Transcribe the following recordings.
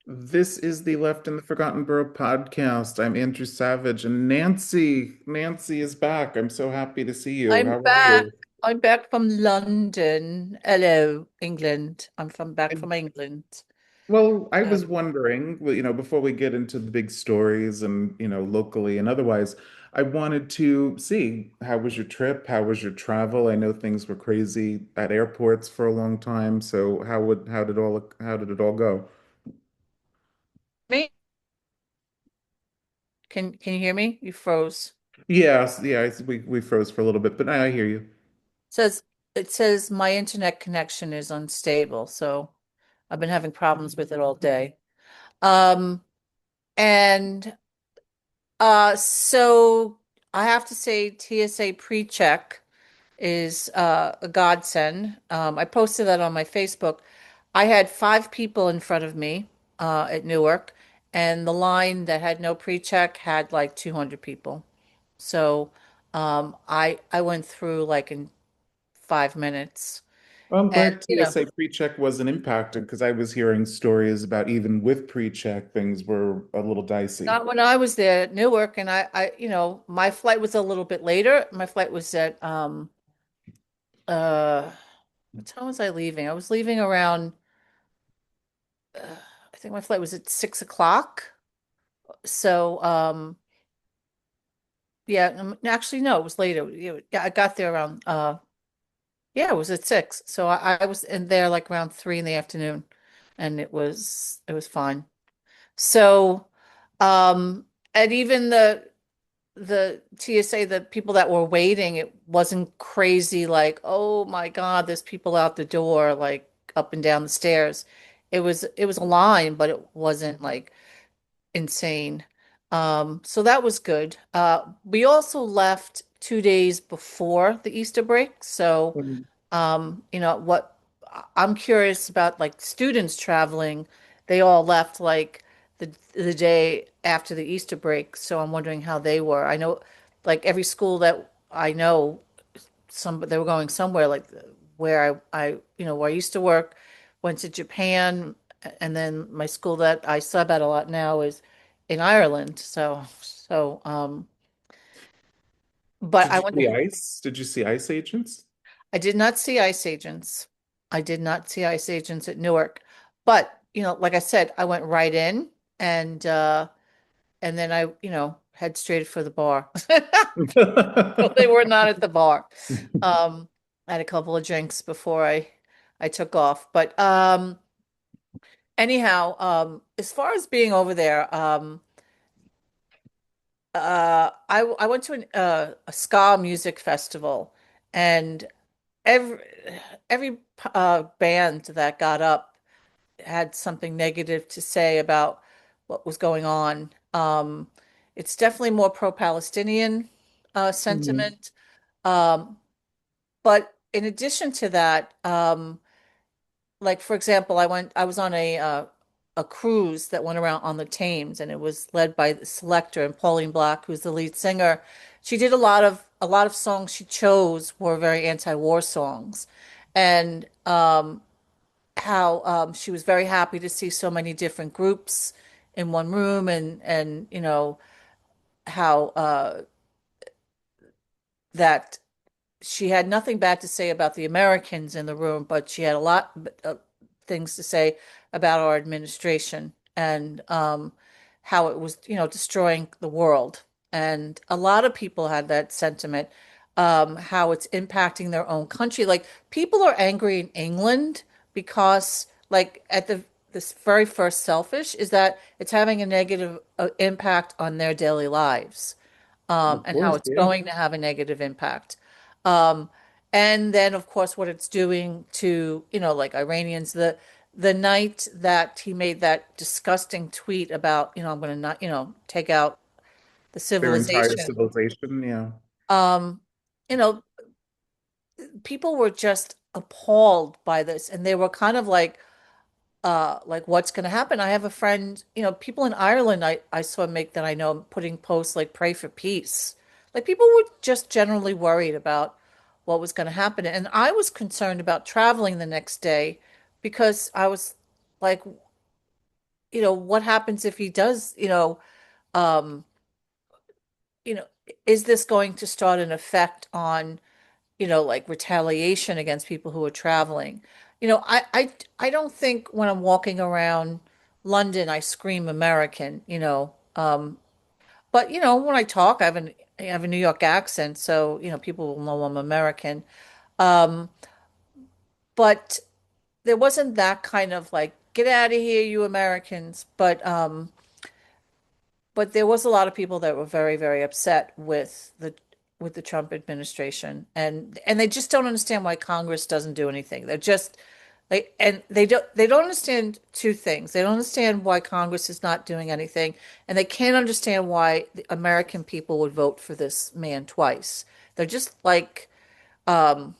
This is the Left in the Forgotten Borough podcast. I'm Andrew Savage and Nancy is back. I'm so happy to see you. I'm How are back. you? I'm back from London. Hello, England. I'm from back And from England. well, I was Um, wondering, well, before we get into the big stories and, locally and otherwise, I wanted to see how was your trip? How was your travel? I know things were crazy at airports for a long time, so how did it all go? Me? Can you hear me? You froze. Yes, yeah, we froze for a little bit, but I hear you. Says it says my internet connection is unstable, so I've been having problems with it all day. Um, and so I have to say TSA pre-check is a godsend. I posted that on my Facebook. I had five people in front of me at Newark, and the line that had no pre-check had like 200 people. So I went through like in 5 minutes, Well, I'm and glad you know, TSA pre-check wasn't impacted because I was hearing stories about even with pre-check, things were a little dicey. not when I was there at Newark, and my flight was a little bit later. My flight was at uh, what time was I leaving? I was leaving around. I think my flight was at 6 o'clock. So, yeah, actually, no, it was later. Yeah, I got there around, yeah, it was at 6. So I was in there like around 3 in the afternoon, and it was fine. So, and even the TSA, the people that were waiting, it wasn't crazy like, oh my God, there's people out the door, like up and down the stairs. It was a line, but it wasn't like insane. So that was good. We also left 2 days before the Easter break. So, Mhm. what I'm curious about, like students traveling, they all left like the day after the Easter break. So I'm wondering how they were. I know, like every school that I know, they were going somewhere like where where I used to work, went to Japan, and then my school that I sub at a lot now is in Ireland. But Did you see ICE? Did you see ICE agents? I did not see ice agents. I did not see ice agents at Newark, but like I said, I went right in and and then I head straight for the bar. So they were not at the bar. I had a couple of drinks before I took off. But anyhow, as far as being over there, I went to a ska music festival, and every every band that got up had something negative to say about what was going on. It's definitely more pro-Palestinian Mhm. sentiment. Um, but in addition to that, like for example, I was on a cruise that went around on the Thames, and it was led by the Selector and Pauline Black, who's the lead singer. She did a lot of songs she chose were very anti-war songs, and how she was very happy to see so many different groups in one room, and how that she had nothing bad to say about the Americans in the room, but she had a lot of things to say about our administration and how it was, destroying the world. And a lot of people had that sentiment, how it's impacting their own country. Like people are angry in England because, like, at this very first selfish is that it's having a negative impact on their daily lives, Of and how course, it's yeah. going to have a negative impact. Um, and then, of course, what it's doing to, like Iranians, the night that he made that disgusting tweet about, I'm going to not, take out the Their entire civilization. civilization, yeah. Um, you know, people were just appalled by this, and they were kind of like what's going to happen. I have a friend, people in Ireland I saw make that I know putting posts like pray for peace. Like people were just generally worried about what was going to happen. And I was concerned about traveling the next day because I was like, what happens if he does, um, you know, is this going to start an effect on, like retaliation against people who are traveling? I don't think when I'm walking around London, I scream American, but when I talk, I have a New York accent, so people will know I'm American. Um, but there wasn't that kind of like, get out of here, you Americans. But there was a lot of people that were very, very upset with the Trump administration, and they just don't understand why Congress doesn't do anything. They don't understand two things. They don't understand why Congress is not doing anything, and they can't understand why the American people would vote for this man twice. They're just like um,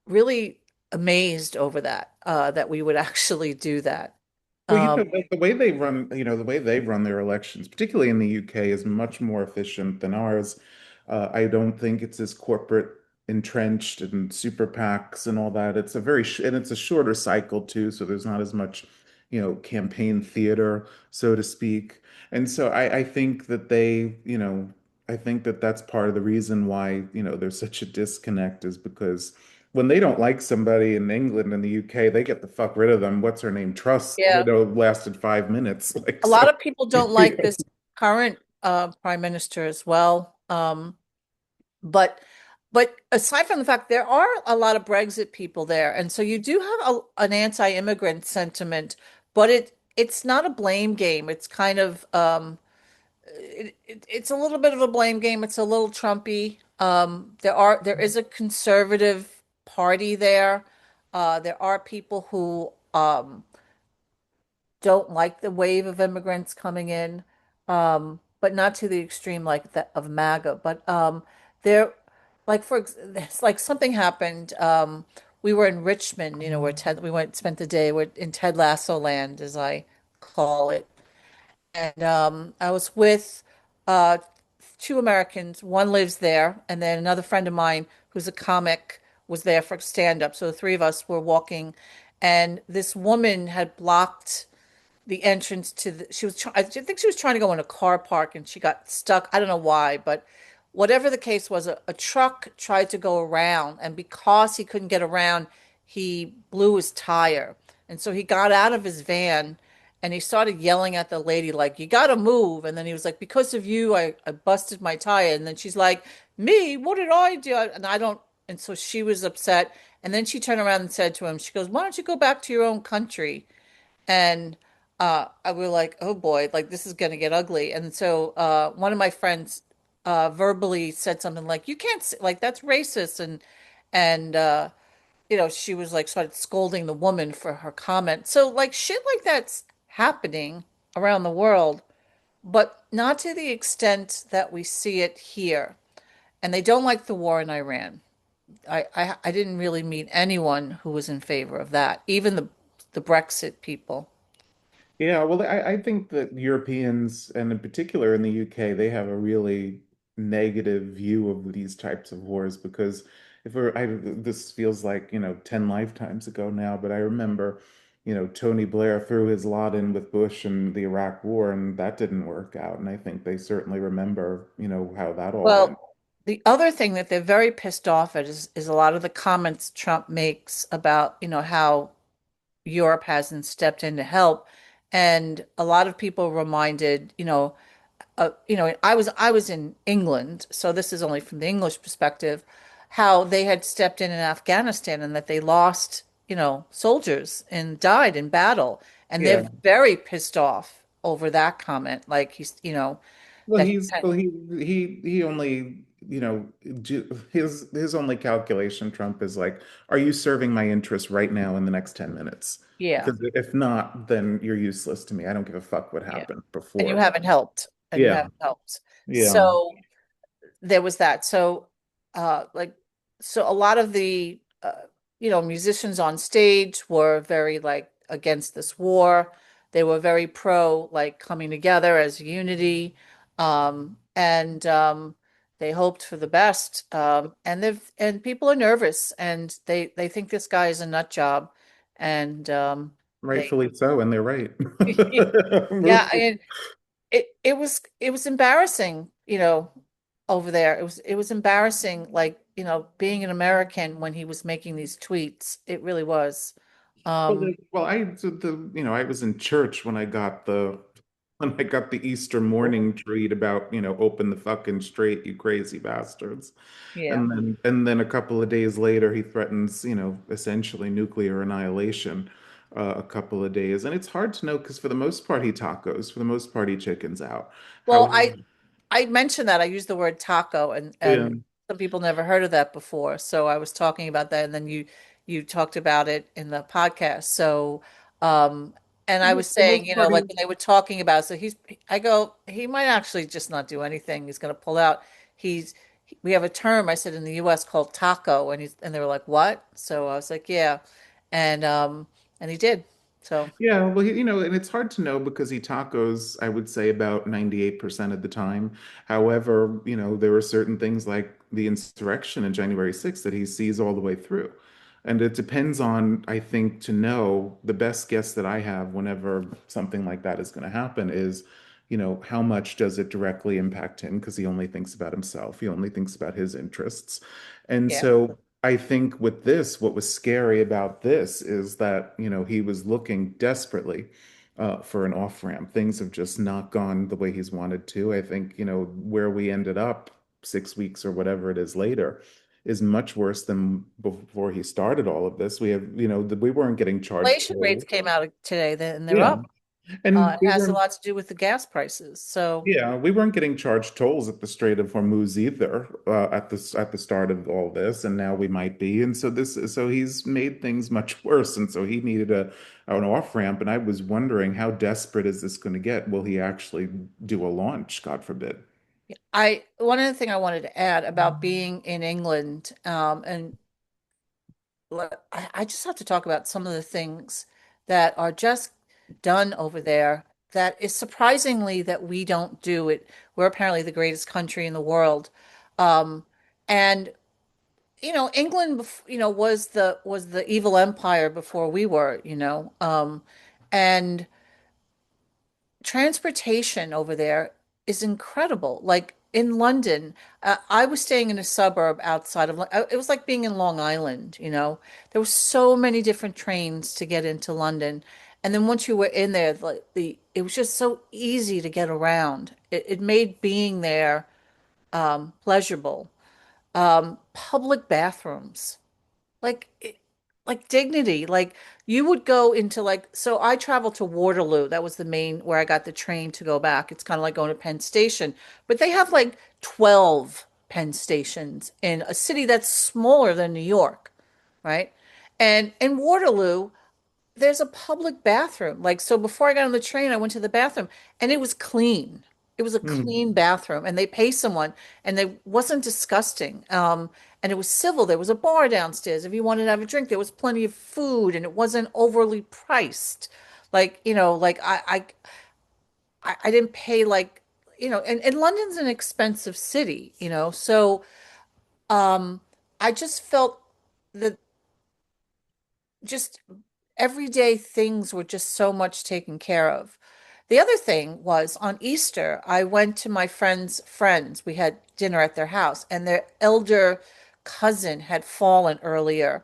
really amazed over that we would actually do that. Well, Um, the way they run, the way they run their elections, particularly in the UK, is much more efficient than ours. I don't think it's as corporate entrenched and super PACs and all that. It's a and it's a shorter cycle too, so there's not as much, campaign theater, so to speak. And so I think that I think that that's part of the reason why, there's such a disconnect is because when they don't like somebody in England and the UK, they get the fuck rid of them. What's her name? Trust, yeah. lasted 5 minutes. Like A so. lot of people don't like this current prime minister as well. But aside from the fact there are a lot of Brexit people there, and so you do have an anti-immigrant sentiment, but it's not a blame game. It's kind of it's a little bit of a blame game. It's a little Trumpy. There is a conservative party there. There are people who don't like the wave of immigrants coming in, but not to the extreme like that of MAGA. But there, it's like something happened. We were in Richmond, where we went spent the day in Ted Lasso land, as I call it, and I was with uh, two Americans. One lives there, and then another friend of mine who's a comic was there for stand up. So the three of us were walking, and this woman had blocked the entrance to I think she was trying to go in a car park and she got stuck. I don't know why, but whatever the case was, a truck tried to go around, and because he couldn't get around, he blew his tire. And so he got out of his van and he started yelling at the lady like, you gotta move. And then he was like, because of you, I busted my tire. And then she's like, me, what did I do? And I don't, and so she was upset. And then she turned around and said to him, she goes, why don't you go back to your own country? And I were like, oh boy, like this is gonna get ugly. And so one of my friends verbally said something like, "You can't like that's racist," and she was like started scolding the woman for her comment. So like shit like that's happening around the world, but not to the extent that we see it here. And they don't like the war in Iran. I didn't really meet anyone who was in favor of that, even the Brexit people. Yeah, well, I think that Europeans, and in particular in the UK, they have a really negative view of these types of wars because this feels like, 10 lifetimes ago now, but I remember, Tony Blair threw his lot in with Bush and the Iraq War, and that didn't work out. And I think they certainly remember, how that all went. Well, the other thing that they're very pissed off at is a lot of the comments Trump makes about, how Europe hasn't stepped in to help. And a lot of people reminded, I was in England, so this is only from the English perspective, how they had stepped in Afghanistan and that they lost, soldiers and died in battle. And they're Yeah. very pissed off over that comment. Like Well, that he he's well, he only, his only calculation, Trump, is like, are you serving my interests right now in the next 10 minutes? yeah. Because if not, then you're useless to me. I don't give a fuck what Yeah. happened And you before. haven't helped. And you Yeah, haven't helped. yeah, So there was that. So like so a lot of the musicians on stage were very like against this war. They were very pro like coming together as unity. And they hoped for the best. And people are nervous and they think this guy is a nut job. And They, Rightfully so, and they're right. yeah, Move. it was embarrassing, over there. It was embarrassing, like, being an American when he was making these tweets. It really was. Well, Um, I was in church when I got the Easter morning treat about, open the fucking straight, you crazy bastards. yeah. And then a couple of days later, he threatens, essentially nuclear annihilation, a couple of days. And it's hard to know because for the most part, he tacos, for the most part, he chickens out. Well, However, I mentioned that I used the word taco, yeah. and some people never heard of that before. So I was talking about that, and then you talked about it in the podcast. So um and I For was the saying, most part, like when they were talking about, so I go, he might actually just not do anything. He's going to pull out. He's we have a term, I said, in the US called taco, and they were like, "What?" So I was like, "Yeah." And he did. So, yeah, well, and it's hard to know because he tacos, I would say, about 98% of the time. However, there are certain things like the insurrection in January 6th that he sees all the way through. And it depends on, I think, to know the best guess that I have whenever something like that is going to happen is, how much does it directly impact him? Because he only thinks about himself, he only thinks about his interests. And yeah. so I think with this, what was scary about this is that, he was looking desperately for an off ramp. Things have just not gone the way he's wanted to. I think, where we ended up 6 weeks or whatever it is later is much worse than before he started all of this. We have, we weren't getting charged Inflation rates tolls. came out today, and they're Yeah. up. And It has a lot to do with the gas prices. So, we weren't getting charged tolls at the Strait of Hormuz either, at the start of all this, and now we might be. And so he's made things much worse, and so he needed an off ramp. And I was wondering, how desperate is this going to get? Will he actually do a launch? God forbid. one other thing I wanted to add about being in England, and I just have to talk about some of the things that are just done over there that is surprisingly that we don't do it. We're apparently the greatest country in the world. Um, and England, was the evil empire before we were, and transportation over there is incredible. Like in London, I was staying in a suburb outside of, it was like being in Long Island, There were so many different trains to get into London. And then once you were in there, it was just so easy to get around. It made being there pleasurable. Public bathrooms like like dignity, like you would go into, like, so I traveled to Waterloo. That was the main where I got the train to go back. It's kind of like going to Penn Station, but they have like 12 Penn stations in a city that's smaller than New York, right? And in Waterloo, there's a public bathroom. Like, so before I got on the train, I went to the bathroom and it was clean. It was a Hmm. clean bathroom, and they pay someone, and they wasn't disgusting. And it was civil. There was a bar downstairs. If you wanted to have a drink, there was plenty of food, and it wasn't overly priced. Like, like I didn't pay, like, and London's an expensive city, so um I just felt that just everyday things were just so much taken care of. The other thing was on Easter, I went to my friend's friends. We had dinner at their house, and their elder cousin had fallen earlier.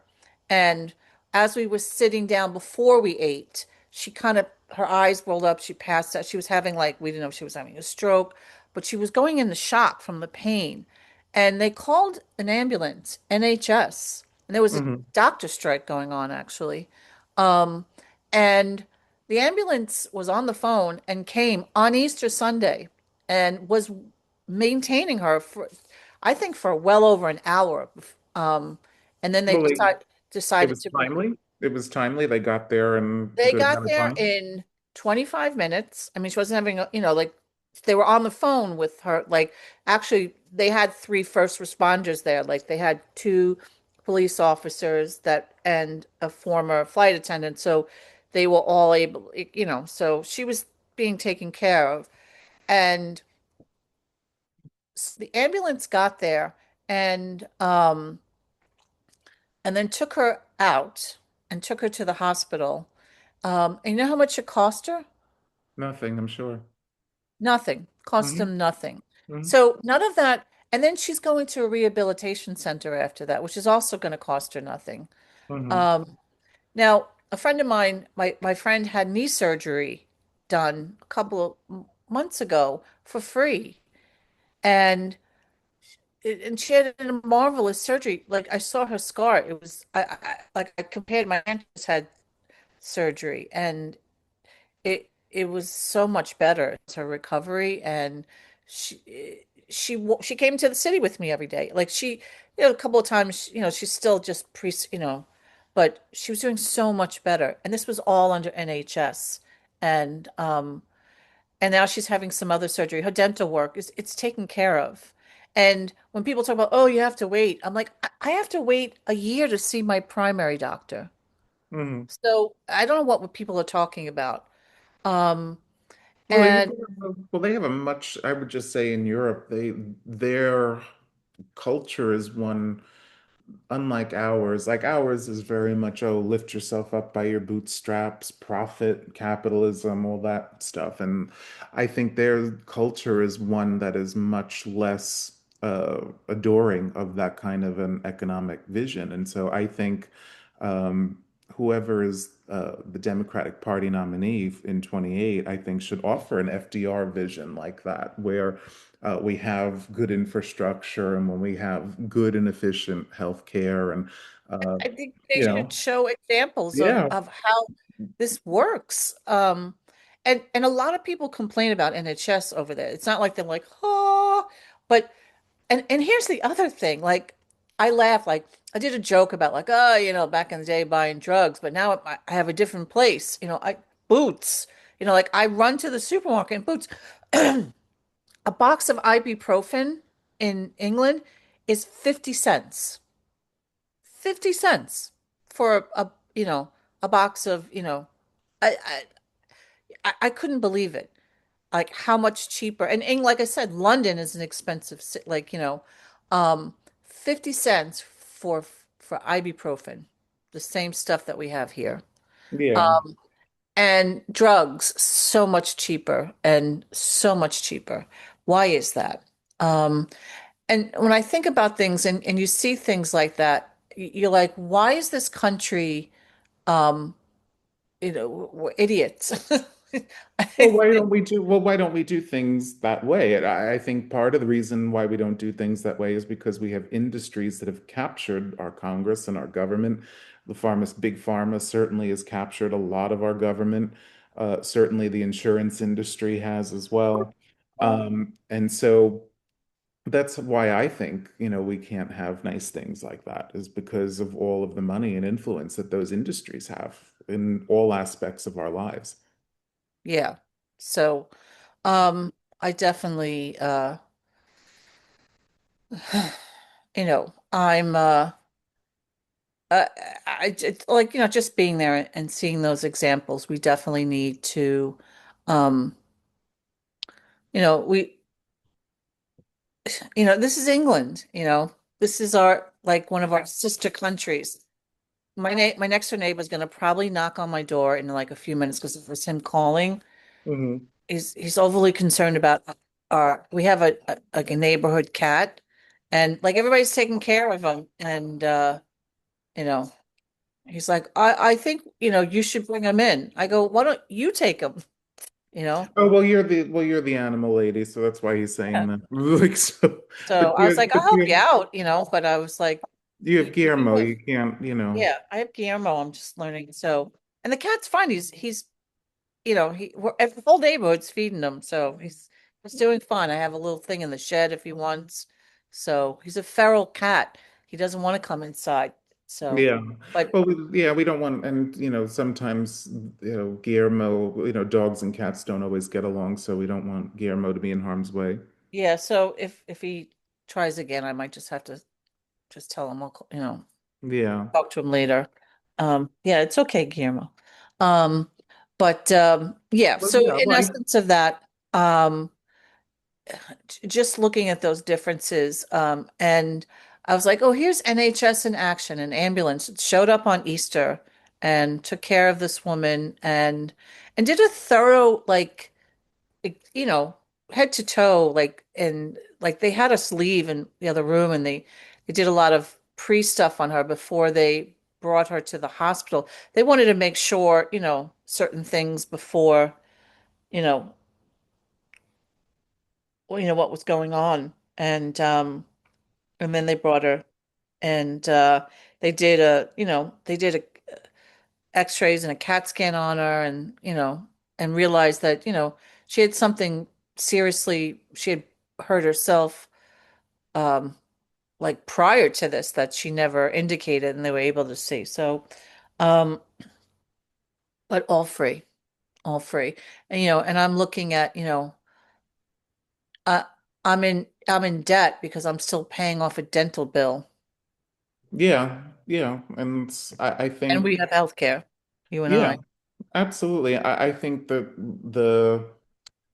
And as we were sitting down before we ate, she kind of, her eyes rolled up. She passed out. She was having, like, we didn't know if she was having a stroke, but she was going into shock from the pain. And they called an ambulance, NHS. And there was a Hmm. doctor strike going on, actually. Um, and the ambulance was on the phone and came on Easter Sunday and was maintaining her for, I think, for well over an hour. Um, and then they Well, it decided was to bring. timely. It was timely. They got there in a They good got amount of there time. in 25 minutes. I mean, she wasn't having, like, they were on the phone with her. Like, actually, they had three first responders there. Like, they had two police officers and a former flight attendant. So they were all able, so she was being taken care of. And the ambulance got there and, and then took her out and took her to the hospital. And you know how much it cost her? Nothing, I'm sure. Nothing. Cost Hmm. them nothing. Hmm. So none of that. And then she's going to a rehabilitation center after that, which is also going to cost her nothing. Hmm. Um, Now, a friend of mine, my friend had knee surgery done a couple of months ago for free. And and she had a marvelous surgery. Like I saw her scar. It was like I compared my aunt just had surgery and it was so much better. It's her recovery and she came to the city with me every day. Like a couple of times, she's still just but she was doing so much better. And this was all under NHS. And and now she's having some other surgery. Her dental work is it's taken care of. And when people talk about, oh, you have to wait, I'm like, I have to wait a year to see my primary doctor. Hmm. So I don't know what people are talking about. Um, Well, and they have a much, I would just say in Europe, their culture is one unlike ours. Like ours is very much, oh, lift yourself up by your bootstraps, profit, capitalism, all that stuff. And I think their culture is one that is much less adoring of that kind of an economic vision. And so I think um, whoever is the Democratic Party nominee in 28, I think should offer an FDR vision like that, where we have good infrastructure and when we have good and efficient healthcare and uh, I think they you know, should show examples yeah. of how this works. And a lot of people complain about NHS over there. It's not like they're like, oh, but and here's the other thing. Like I laugh, like I did a joke about like, oh, back in the day buying drugs, but now I have a different place. I Boots. Like I run to the supermarket and Boots. A box of ibuprofen in England is 50 cents. 50 cents for a box of, I, I couldn't believe it. Like how much cheaper. And like I said, London is an expensive, 50 cents for ibuprofen, the same stuff that we have here. Yeah. And drugs, so much cheaper and so much cheaper. Why is that? Um, and when I think about things and you see things like that, you're like, why is this country, um, we're idiots? Why don't we do things that way? And I think part of the reason why we don't do things that way is because we have industries that have captured our Congress and our government. Big pharma certainly has captured a lot of our government. Certainly the insurance industry has as well. And so that's why I think, we can't have nice things like that, is because of all of the money and influence that those industries have in all aspects of our lives. Yeah. So, um, I definitely, I'm, uh, like, just being there and seeing those examples, we definitely need to, um, we, this is England, this is like one of our sister countries. My next door neighbor is going to probably knock on my door in like a few minutes because it was him calling. Hmm. He's overly concerned about we have a neighborhood cat and like everybody's taking care of him and you know he's like I think you should bring him in. I go, why don't you take him? You know Oh, well, you're the animal lady, so that's why he's saying Yeah. that. Like so, So I was like, I'll help you out, but I was like, you have you Guillermo, have you can't. yeah, I have Guillermo. I'm just learning. So and the cat's fine. He's the whole neighborhood's feeding him, so he's doing fine. I have a little thing in the shed if he wants. So he's a feral cat. He doesn't want to come inside. So, Yeah. but Well, we don't want, and sometimes, Guillermo, dogs and cats don't always get along, so we don't want Guillermo to be in harm's way. yeah. So if he tries again, I might just have to just tell him Yeah. talk to him later. Yeah, it's okay, Guillermo. Um, but yeah. Well, So yeah, in essence of that, um. just looking at those differences, and I was like, oh, here's NHS in action, an ambulance. It showed up on Easter, and took care of this woman and did a thorough you know, head to toe, and like they had us leave in the other room and they did a lot of pre-stuff on her before they brought her to the hospital. They wanted to make sure, certain things before, you know, what was going on. And then they brought her and they did x-rays and a CAT scan on her and realized that, she had something seriously, she had hurt herself um like prior to this that she never indicated and they were able to see. So um but all free, all free. And and I'm looking at, uh, I'm in debt because I'm still paying off a dental bill Yeah, yeah, and I and think we have health care, you and yeah, I. absolutely. I think that the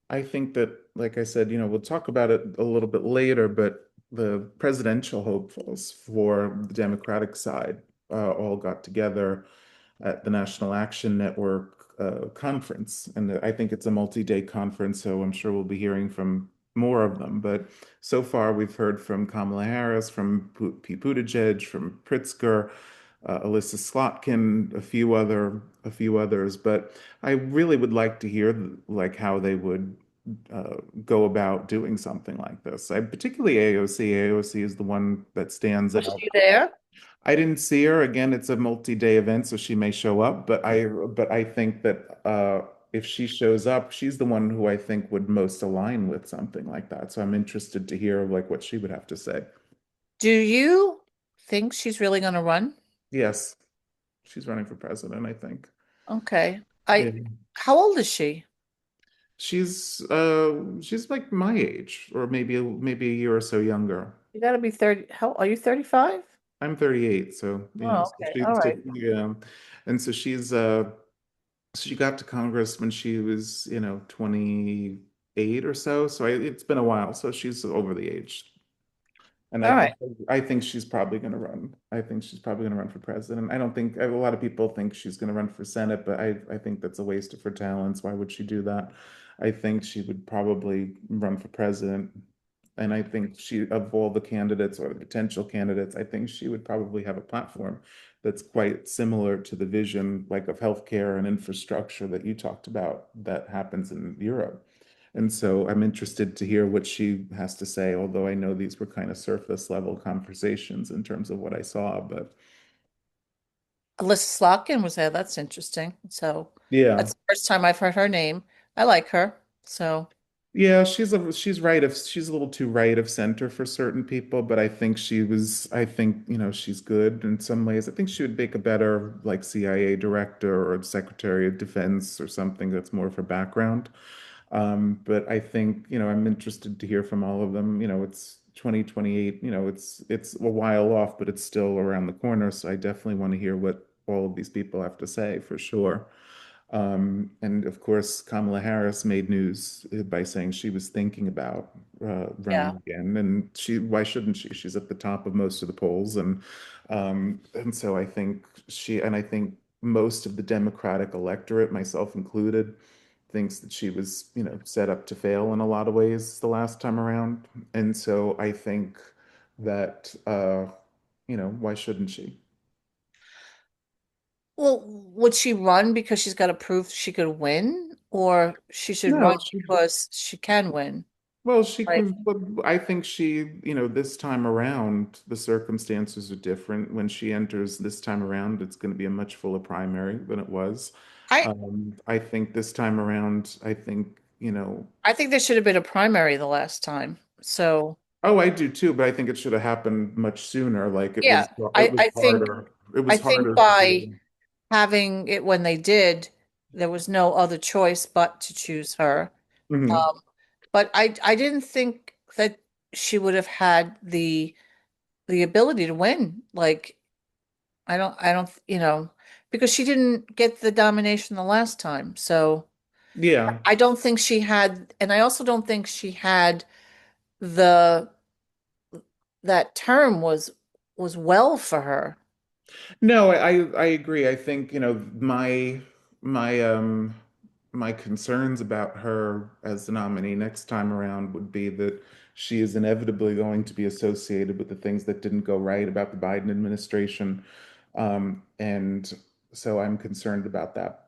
I think that, like I said, we'll talk about it a little bit later, but the presidential hopefuls for the Democratic side all got together at the National Action Network conference. And I think it's a multi-day conference, so I'm sure we'll be hearing from more of them. But so far, we've heard from Kamala Harris, from Pete Buttigieg, from Pritzker, Alyssa Slotkin, a few others. But I really would like to hear like how they would go about doing something like this. I particularly AOC. AOC is the one that stands Was out. she there? I didn't see her. Again, it's a multi-day event, so she may show up. But I think that if she shows up, she's the one who I think would most align with something like that. So I'm interested to hear like what she would have to say. Do you think she's really going to run? Yes, she's running for president, I think. Okay. Yeah. How old is she? She's like my age, or maybe a year or so younger. You got to be 30. How are you 35? I'm 38, so Oh, so okay. All she's right. yeah, and so she got to Congress when she was 28 or so. So it's been a while, so she's over the age. And All right. I think she's probably going to run. I think she's probably going to run for president. I don't think a lot of people think she's going to run for Senate, but I think that's a waste of her talents. Why would she do that? I think she would probably run for president. And I think of all the candidates or the potential candidates, I think she would probably have a platform that's quite similar to the vision like of healthcare and infrastructure that you talked about that happens in Europe. And so I'm interested to hear what she has to say, although I know these were kind of surface level conversations in terms of what I saw. But Alyssa Slotkin was there. That's interesting. So yeah, that's the first time I've heard her name. I like her. So, yeah, she's a little too right of center for certain people, but I think, she's good in some ways. I think she would make a better like CIA director or Secretary of Defense or something that's more of her background. But I think, I'm interested to hear from all of them. It's 2028, it's a while off, but it's still around the corner. So I definitely want to hear what all of these people have to say for sure. And of course, Kamala Harris made news by saying she was thinking about yeah. running again, and why shouldn't she? She's at the top of most of the polls, and so I think most of the Democratic electorate, myself included, thinks that she was, set up to fail in a lot of ways the last time around, and so I think that, why shouldn't she? Well, would she run because she's got to prove she could win, or she should No, run because she can win? well, she Like, can, but I think this time around, the circumstances are different. When she enters this time around, it's going to be a much fuller primary than it was. I I think this time around, I think there should have been a primary the last time. So, oh, I do too, but I think it should have happened much sooner. Like yeah, it I was I think harder. It I was think harder to by do. having it when they did, there was no other choice but to choose her. Hmm. Um, but I didn't think that she would have had the ability to win. Like I don't because she didn't get the domination the last time. So Yeah. I don't think she had, and I also don't think she had the that term was well for her. No, I agree. I think, my my concerns about her as the nominee next time around would be that she is inevitably going to be associated with the things that didn't go right about the Biden administration. And so I'm concerned about that.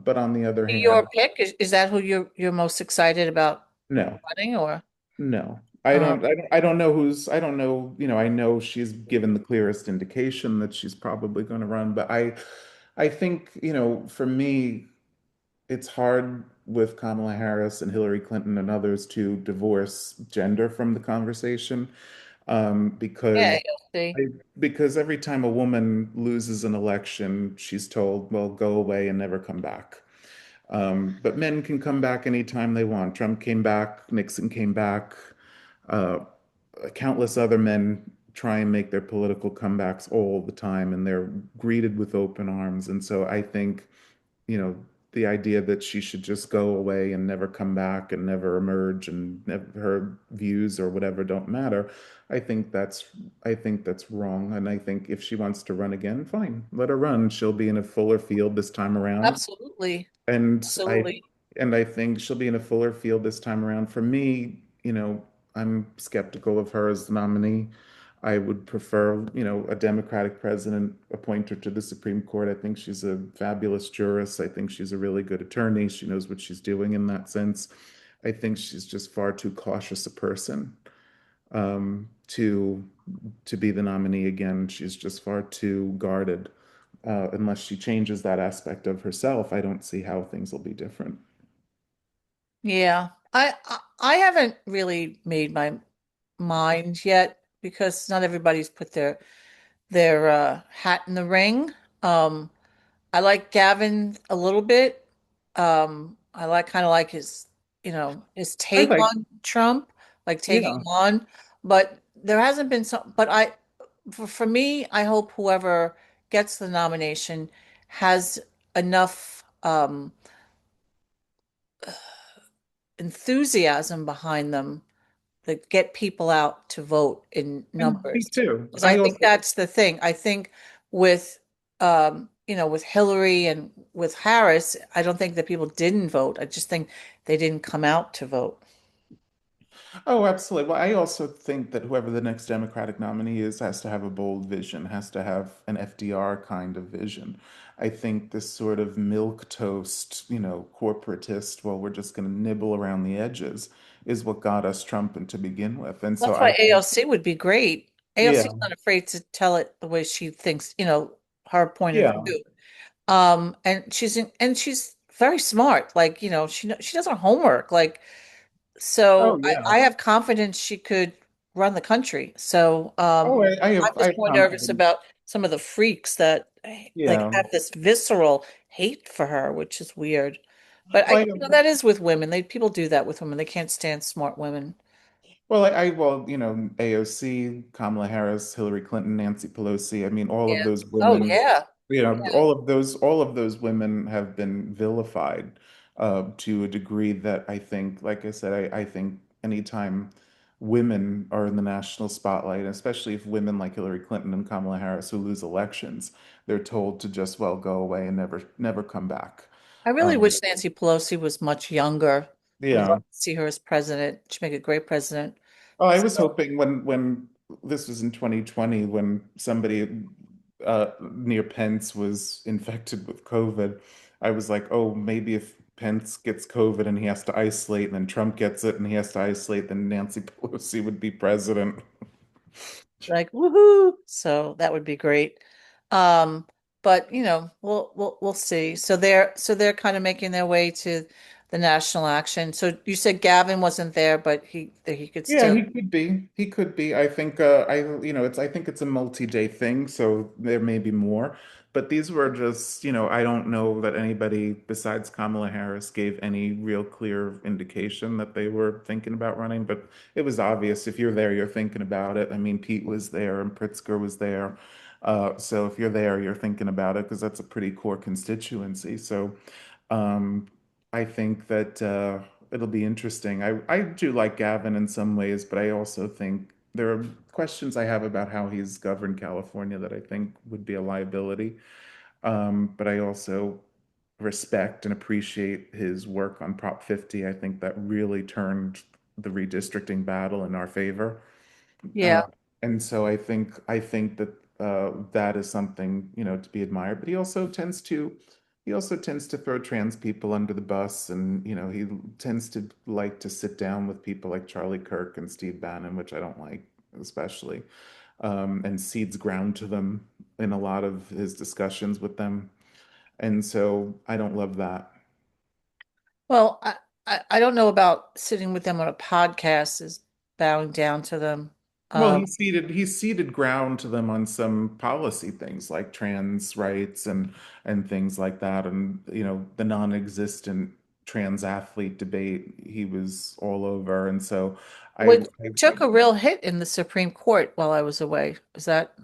But on the other Your hand, pick is that who you're most excited about no. running or No, um I don't know I don't know, I know she's given the clearest indication that she's probably going to run, but I think, for me, it's hard with Kamala Harris and Hillary Clinton and others to divorce gender from the conversation, yeah, because you'll see. I, because every time a woman loses an election, she's told, well, go away and never come back. But men can come back anytime they want. Trump came back, Nixon came back, uh, countless other men try and make their political comebacks all the time, and they're greeted with open arms. And so I think, you know, the idea that she should just go away and never come back and never emerge and never, her views or whatever don't matter. I think that's I think that's wrong. And I think if she wants to run again, fine, let her run. She'll be in a fuller field this time around. Absolutely. And Absolutely. I think she'll be in a fuller field this time around. For me, I'm skeptical of her as the nominee. I would prefer, a Democratic president appoint her to the Supreme Court. I think she's a fabulous jurist. I think she's a really good attorney. She knows what she's doing in that sense. I think she's just far too cautious a person, to be the nominee again. She's just far too guarded. Unless she changes that aspect of herself, I don't see how things will be different. Yeah. I haven't really made my mind yet because not everybody's put their hat in the ring. Um I like Gavin a little bit. I like kind of like his, his I take like, on Trump, like taking yeah. him on. But there hasn't been some, but for me, I hope whoever gets the nomination has enough enthusiasm behind them that get people out to vote in And me numbers. too. Because I I think also, that's the thing. I think with with Hillary and with Harris, I don't think that people didn't vote. I just think they didn't come out to vote. oh, absolutely. Well, I also think that whoever the next Democratic nominee is has to have a bold vision, has to have an FDR kind of vision. I think this sort of milk toast, corporatist, well, we're just going to nibble around the edges is what got us Trump in to begin with. And so That's I why think, AOC would be great. AOC is yeah, not afraid to tell it the way she thinks, her point of yeah. view. And she's very smart. Like, she does her homework. Like, Oh, so yeah. I have confidence she could run the country. So Oh, I'm I just have more nervous confidence. about some of the freaks that like Yeah. have this visceral hate for her, which is weird. But Well, that is with women. People do that with women. They can't stand smart women. well, AOC, Kamala Harris, Hillary Clinton, Nancy Pelosi. I mean, all of Yeah. those Oh women, yeah. all of those women have been vilified, to a degree that I think, like I said, I think anytime women are in the national spotlight, especially if women like Hillary Clinton and Kamala Harris who lose elections, they're told to just, well, go away and never come back. I really Um, wish Nancy Pelosi was much younger. I would love yeah. to see her as president. She'd make a great president. Oh, I was So, hoping when this was in 2020, when somebody, near Pence was infected with COVID, I was like, oh, maybe if Pence gets COVID and he has to isolate, and then Trump gets it and he has to isolate, then Nancy Pelosi would be president. like woohoo! So that would be great. Um, but we'll see. So they're kind of making their way to the national action. So you said Gavin wasn't there, but he could Yeah, still. he could be. He could be. I think, I think it's a multi-day thing, so there may be more. But these were just, I don't know that anybody besides Kamala Harris gave any real clear indication that they were thinking about running. But it was obvious if you're there, you're thinking about it. I mean, Pete was there and Pritzker was there. So if you're there, you're thinking about it because that's a pretty core constituency. So, um, I think that, it'll be interesting. I do like Gavin in some ways, but I also think there are questions I have about how he's governed California that I think would be a liability. But I also respect and appreciate his work on Prop 50. I think that really turned the redistricting battle in our favor. Uh, Yeah. and so I think that that is something, to be admired. But he also tends to throw trans people under the bus, and he tends to like to sit down with people like Charlie Kirk and Steve Bannon, which I don't like especially, and cedes ground to them in a lot of his discussions with them. And so I don't love that. Well, I don't know about sitting with them on a podcast is bowing down to them. Well, Um, he ceded ground to them on some policy things like trans rights and things like that, and the non-existent trans athlete debate he was all over, and so I, which took a real hit in the Supreme Court while I was away. Is that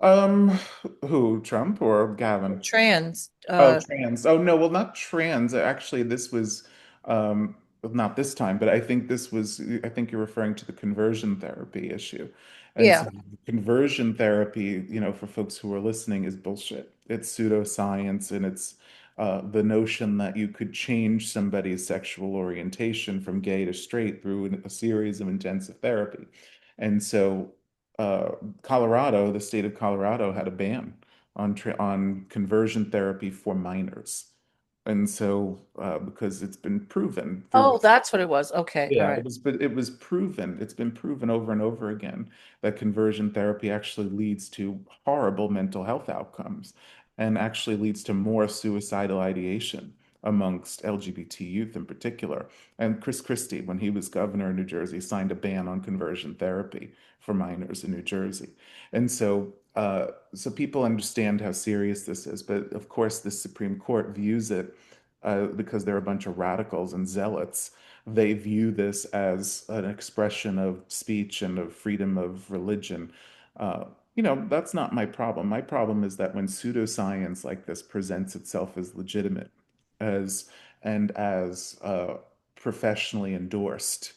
um who, Trump or Gavin? trans? Oh, trans. Oh, no, well, not trans. Actually, this was well, not this time, but I think you're referring to the conversion therapy issue. And so Yeah. conversion therapy, for folks who are listening, is bullshit. It's pseudoscience, and it's the notion that you could change somebody's sexual orientation from gay to straight through a series of intensive therapy. And so uh, Colorado, the state of Colorado, had a ban on conversion therapy for minors. And so, because it's been proven through, Oh, that's what it was. Okay. All yeah, right. it was proven, it's been proven over and over again that conversion therapy actually leads to horrible mental health outcomes and actually leads to more suicidal ideation amongst LGBT youth in particular. And Chris Christie, when he was governor of New Jersey, signed a ban on conversion therapy for minors in New Jersey. And so people understand how serious this is, but of course, the Supreme Court views it because they're a bunch of radicals and zealots. They view this as an expression of speech and of freedom of religion. Uh, that's not my problem. My problem is that when pseudoscience like this presents itself as legitimate, as as professionally endorsed,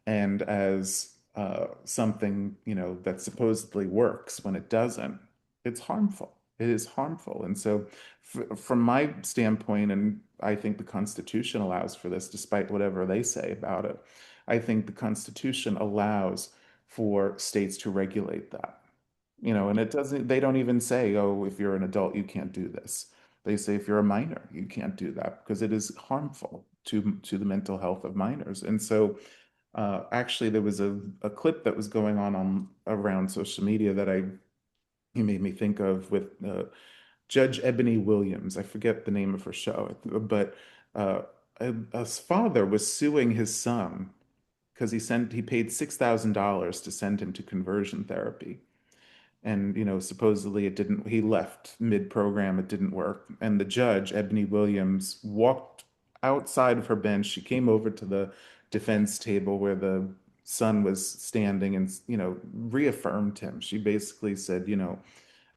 and as something that supposedly works when it doesn't, it's harmful. It is harmful. And so, from my standpoint, and I think the Constitution allows for this, despite whatever they say about it. I think the Constitution allows for states to regulate that. And they don't even say, oh, if you're an adult, you can't do this. They say if you're a minor, you can't do that because it is harmful to the mental health of minors. And so, actually, there was a clip that was going on around social media that he made me think of with Judge Ebony Williams. I forget the name of her show, but uh, a father was suing his son because he paid $6,000 to send him to conversion therapy. And supposedly it didn't, he left mid-program, it didn't work. And the judge, Ebony Williams, walked outside of her bench. She came over to the defense table where the son was standing and reaffirmed him. She basically said,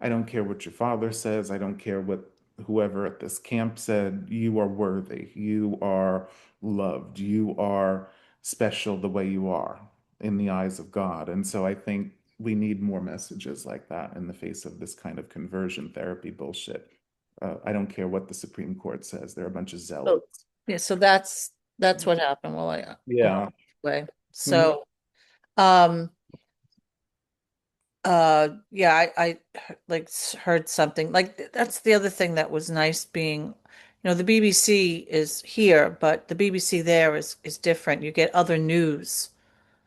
I don't care what your father says. I don't care what whoever at this camp said. You are worthy. You are loved. You are special the way you are in the eyes of God. And so I think we need more messages like that in the face of this kind of conversion therapy bullshit. I don't care what the Supreme Court says. They're a bunch of So zealots. yeah, so that's what happened while I Yeah. away. Mhm. So yeah, like heard something like that's the other thing that was nice being, the BBC is here, but the BBC there is different. You get other news.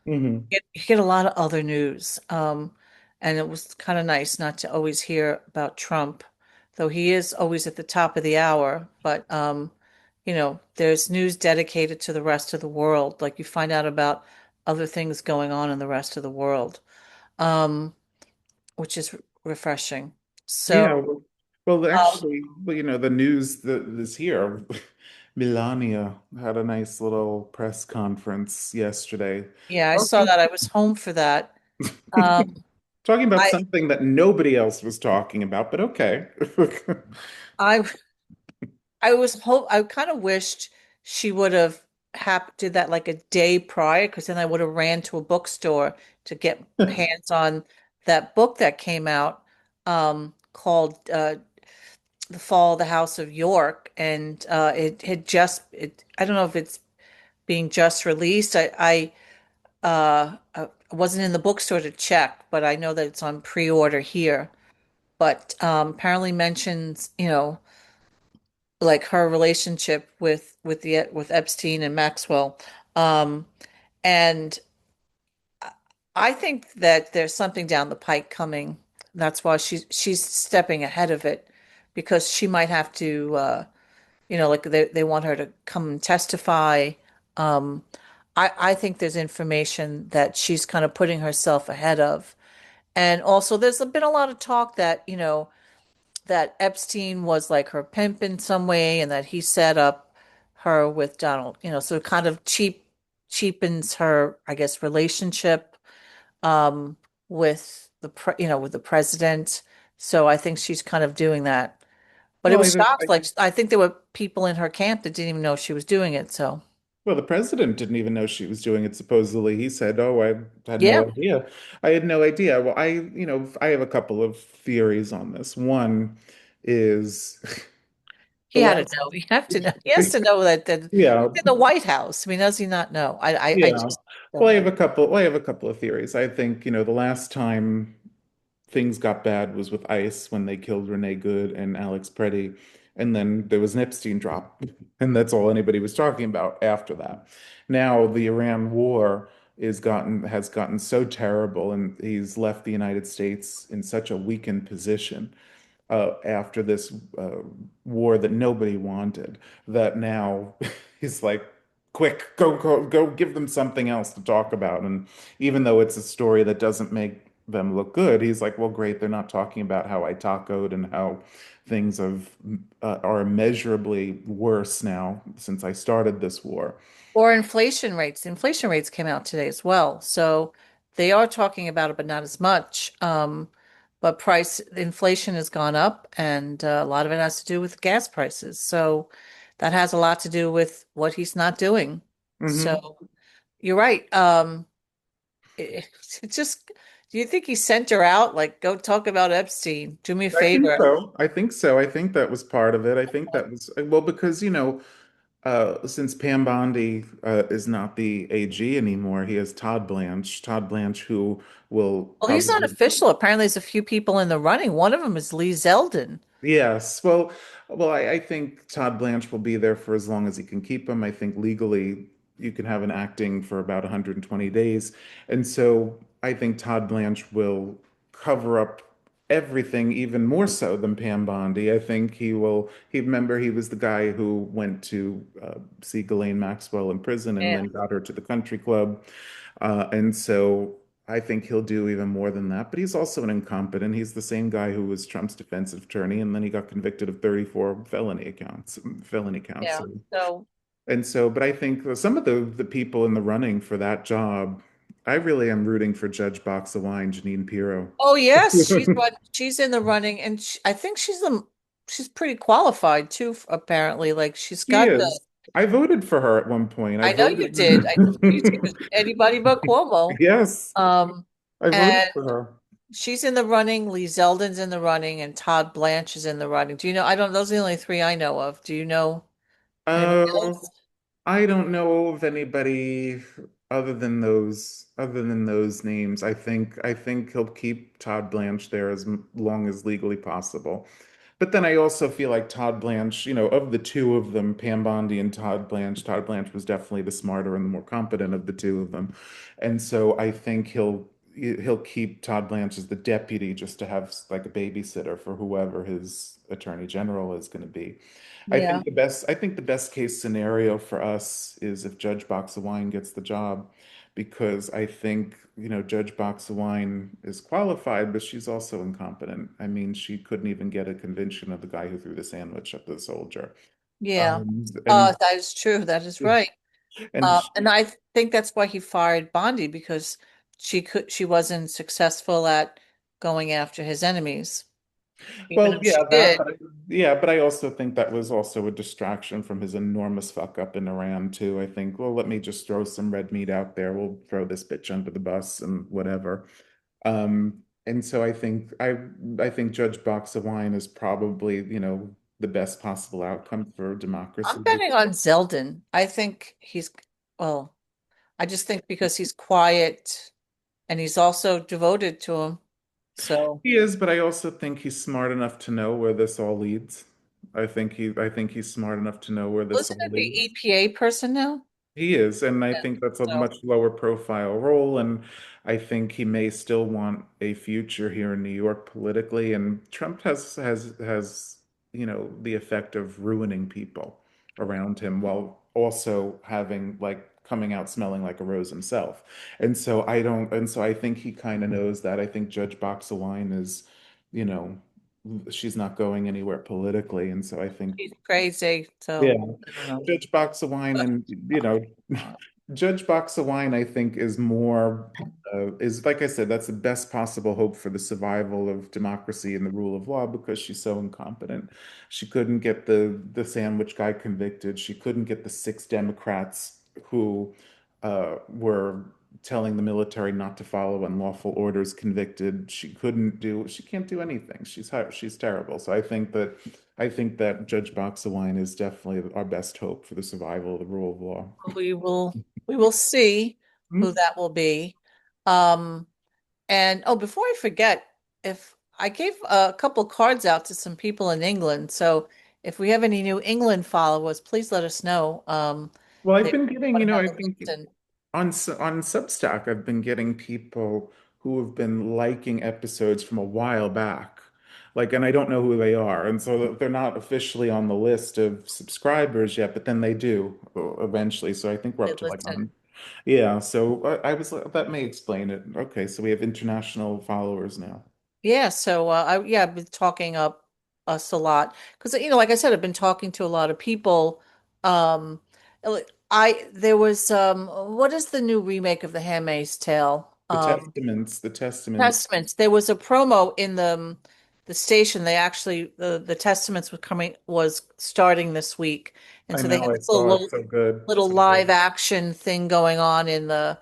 Mhm. You get a lot of other news. And it was kind of nice not to always hear about Trump, though he is always at the top of the hour. But there's news dedicated to the rest of the world. Like you find out about other things going on in the rest of the world, um, which is refreshing. Yeah, So, um, actually, the news that is here, Melania had a nice little press conference yesterday. yeah, I saw Talking, that. I was home for that. Um, talking about I something that nobody else was talking about, but okay. I I kind of wished she would have did that like a day prior, because then I would have ran to a bookstore to get hands on that book that came out called The Fall of the House of York, and I don't know if it's being just released. I wasn't in the bookstore to check, but I know that it's on pre-order here. But apparently mentions, like her relationship with Epstein and Maxwell. Um, and I think that there's something down the pike coming. That's why she's stepping ahead of it because she might have to like they want her to come and testify. Um, I think there's information that she's kind of putting herself ahead of. And also there's been a lot of talk that, that Epstein was like her pimp in some way and that he set up her with Donald, so it kind of cheapens her, I guess, relationship um with the president. So I think she's kind of doing that. But it Well, was shocked. Like I think there were people in her camp that didn't even know she was doing it. So well, the president didn't even know she was doing it, supposedly. He said, "Oh, I had no yeah, idea. I had no idea." Well, I have a couple of theories on this. One is the he had to last, know. You have to know. He has to know that yeah, he's in the White House. I mean, does he not know? I yeah. just don't know. I have a couple of theories. I think, the last time things got bad was with ICE when they killed Renee Good and Alex Preddy. And then there was an Epstein drop. And that's all anybody was talking about after that. Now the Iran war has gotten so terrible, and he's left the United States in such a weakened position after this war that nobody wanted, that now he's like, quick, go, give them something else to talk about. And even though it's a story that doesn't make them look good, he's like, well, great, they're not talking about how I tacoed and how things are immeasurably worse now since I started this war. Or inflation rates. Inflation rates came out today as well. So they are talking about it, but not as much. But price inflation has gone up, and a lot of it has to do with gas prices. So that has a lot to do with what he's not doing. Hmm. So you're right. It, it just, do you think he sent her out? Like, go talk about Epstein. Do me a I think favor. so. I think so. I think that was part of it. I think that was, well, because, since Pam Bondi is not the AG anymore, he has Todd Blanche. Todd Blanche, who will Well, he's not probably, official. Apparently, there's a few people in the running. One of them is Lee Zeldin. yes. Well, I think Todd Blanche will be there for as long as he can keep him. I think legally you can have an acting for about 120 days. And so I think Todd Blanche will cover up everything even more so than Pam Bondi. I think remember he was the guy who went to see Ghislaine Maxwell in prison and Yeah. then got her to the country club. And so I think he'll do even more than that. But he's also an incompetent. He's the same guy who was Trump's defensive attorney, and then he got convicted of 34 felony counts. Yeah. So, But I think some of the people in the running for that job, I really am rooting for Judge Box of Wine, Janine Pirro. oh yes, she's in the running, and I think she's pretty qualified too. Apparently, like she's She got the. is. I voted for her at one point. I I know you did. I know you did. voted. 'Cause anybody but Cuomo. Yes, Um, I voted and for her. she's in the running. Lee Zeldin's in the running, and Todd Blanche is in the running. Do you know? I don't. Those are the only three I know of. Do you know anybody Uh, else? I don't know of anybody other than those names. I think he'll keep Todd Blanche there as long as legally possible. But then I also feel like Todd Blanche, of the two of them, Pam Bondi and Todd Blanche was definitely the smarter and the more competent of the two of them. And so I think he'll keep Todd Blanche as the deputy just to have like a babysitter for whoever his attorney general is going to be. Yeah. I think the best case scenario for us is if Judge Box of Wine gets the job, because I think, Judge Box of Wine is qualified, but she's also incompetent. I mean, she couldn't even get a conviction of the guy who threw the sandwich at the soldier. Yeah. Um, and That is true. That is right. and And she, I think that's why he fired Bondi because she wasn't successful at going after his enemies. even Well, though yeah, she did. yeah, but I also think that was also a distraction from his enormous fuck up in Iran too. I think, well, let me just throw some red meat out there. We'll throw this bitch under the bus and whatever. And so I think Judge Box of Wine is probably, the best possible outcome for I'm democracy. betting on Zeldin. I think well, I just think because he's quiet and he's also devoted to him. So, He is, but I also think he's smart enough to know where this all leads. I think he's smart enough to know where this wasn't all it the leads. EPA person now? He is, and I Yeah. think that's a So much lower profile role, and I think he may still want a future here in New York politically. And Trump has the effect of ruining people around him while also having like coming out smelling like a rose himself. And so I think he kind of knows that. I think Judge Boxawine is, you know, she's not going anywhere politically, and so I think he's crazy. yeah. So I don't know. Judge Box of Wine and Judge Box of Wine, I think, is more is like I said, that's the best possible hope for the survival of democracy and the rule of law because she's so incompetent. She couldn't get the sandwich guy convicted. She couldn't get the six Democrats who were telling the military not to follow unlawful orders convicted. She can't do anything. She's terrible. So I think that Judge Boxawine is definitely our best hope for the survival of the rule of law. We will see who Hmm? that will be. Um, and oh, before I forget, if I gave a couple cards out to some people in England, so if we have any New England followers, please let us know. Well, I've They been getting, want to have I a think listen. on Substack, I've been getting people who have been liking episodes from a while back. Like, and I don't know who they are. And so they're not officially on the list of subscribers yet, but then they do eventually. So I think we're They up to like listen. yeah. So I was like, that may explain it. Okay, so we have international followers now. Yeah, so I've been talking up us a lot because like I said, I've been talking to a lot of people. Um, I there was what is the new remake of The Handmaid's Tale? The Testaments. Testaments. There was a promo in the station. They actually the Testaments was starting this week, and I so they had know, I this saw it. So good. little So live good. action thing going on in the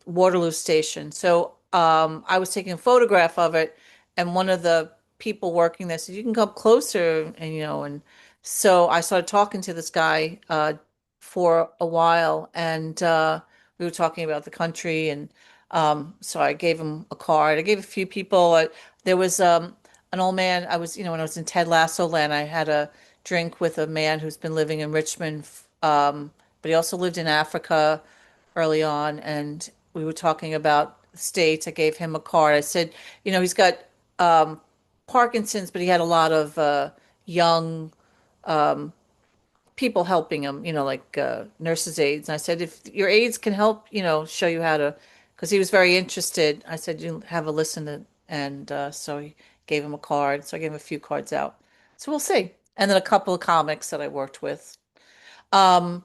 Waterloo station. So I was taking a photograph of it, and one of the people working there said, "You can come closer," and and so I started talking to this guy for a while, and we were talking about the country and. So I gave him a card. I gave a few people. There was an old man. I was, when I was in Ted Lasso land, I had a drink with a man who's been living in Richmond, but he also lived in Africa early on, and we were talking about the states. I gave him a card. I said, he's got um, Parkinson's, but he had a lot of young people helping him, like nurses' aides. And I said, if your aides can help, show you how to, because he was very interested. I said, you have a listen to, and so he gave him a card. So I gave him a few cards out. So we'll see. And then a couple of comics that I worked with. Um,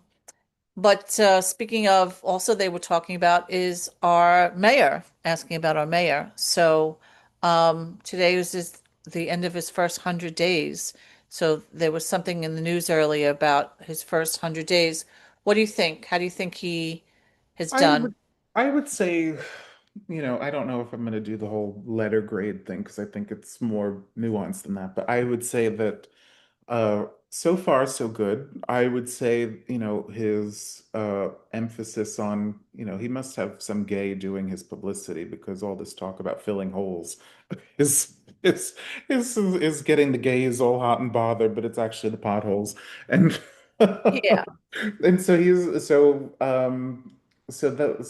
but speaking of, also they were talking about is our mayor, asking about our mayor. So today was the end of his first 100 days. So there was something in the news earlier about his first 100 days. What do you think? How do you think he has I done? would I would say, I don't know if I'm going to do the whole letter grade thing because I think it's more nuanced than that, but I would say that so far so good. I would say, his emphasis on, he must have some gay doing his publicity because all this talk about filling holes is is getting the gays all hot and bothered, but it's actually the potholes. And Yeah. and so he's so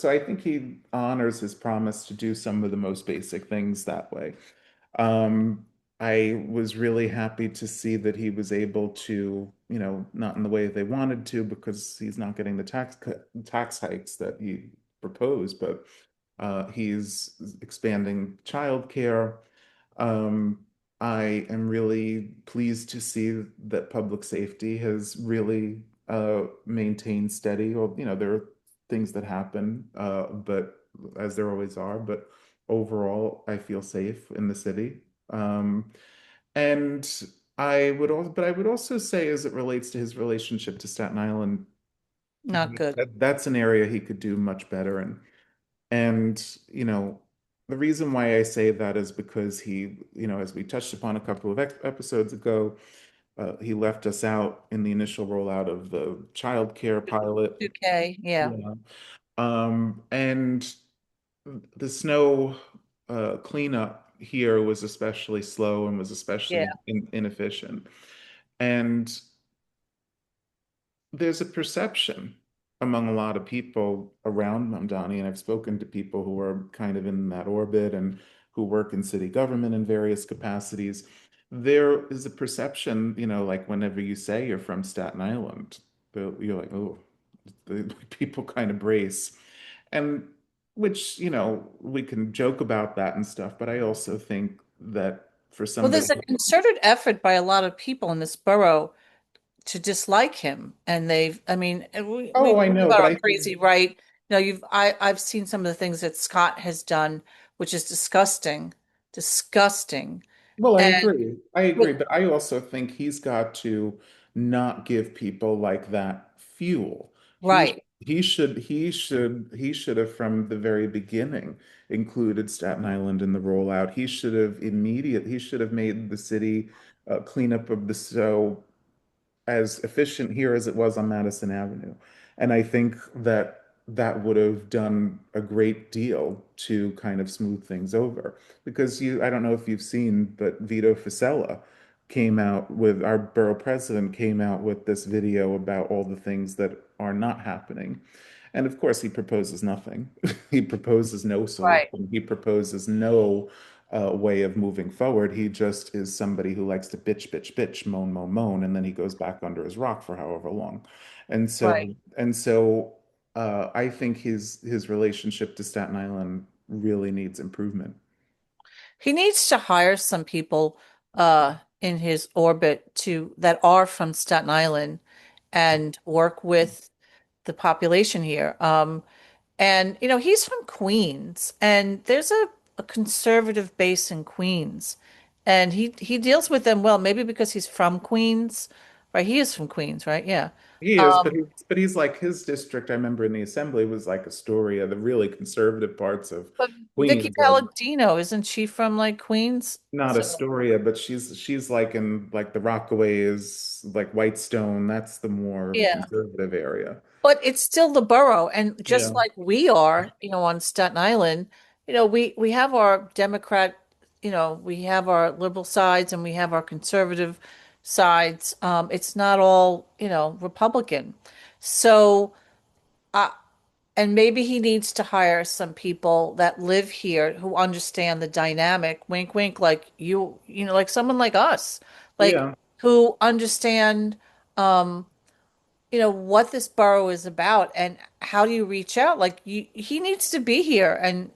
I think he honors his promise to do some of the most basic things that way. Um, I was really happy to see that he was able to, not in the way they wanted to because he's not getting the tax hikes that he proposed, but he's expanding childcare. Um, I am really pleased to see that public safety has really maintained steady. Well, there are things that happen, but as there always are, but overall, I feel safe in the city. Um, And but I would also say, as it relates to his relationship to Staten Island, Not good. that's an area he could do much better in. And, the reason why I say that is because as we touched upon a couple of episodes ago, he left us out in the initial rollout of the child care pilot. 2K, yeah, Yeah. And the snow cleanup here was especially slow and was yeah. especially inefficient. And there's a perception among a lot of people around Mamdani, and I've spoken to people who are kind of in that orbit and who work in city government in various capacities. There is a perception, like whenever you say you're from Staten Island, you're like, oh, the people kind of brace. And which, we can joke about that and stuff, but I also think that for Well, somebody, there's a concerted effort by a lot of people in this borough to dislike him, and I mean, and we oh, I talk know, about but our I think, crazy right. I've seen some of the things that Scott has done, which is disgusting, disgusting. well, I And agree. I agree, but but I also think he's got to not give people like that fuel. He right, he should have from the very beginning included Staten Island in the rollout. He should have made the city cleanup of the snow as efficient here as it was on Madison Avenue. And I think that that would have done a great deal to kind of smooth things over. Because I don't know if you've seen, but Vito Fossella our borough president came out with this video about all the things that are not happening. And of course, he proposes nothing. He proposes no right, solution. He proposes no way of moving forward. He just is somebody who likes to bitch, bitch, bitch, moan, moan, moan, and then he goes back under his rock for however long. And right. so I think his relationship to Staten Island really needs improvement. He needs to hire some people in his orbit to that are from Staten Island and work with the population here. And he's from Queens, and there's a conservative base in Queens, and he deals with them well. Maybe because he's from Queens, right? He is from Queens, right? Yeah. He is, but Um, he's like his district. I remember in the assembly was like Astoria, the really conservative parts of but Vicky Queens are Palladino, isn't she from like Queens? not So Astoria, but she's like in like the Rockaways, like Whitestone. That's the more yeah. conservative area. But it's still the borough, and just Yeah. like we are, on Staten Island, we have our Democrat, we have our liberal sides and we have our conservative sides. It's not all, Republican. So, uh, and maybe he needs to hire some people that live here who understand the dynamic, wink, wink, like like someone like us, like Yeah. who understand. What this borough is about and how do you reach out? Like he needs to be here and,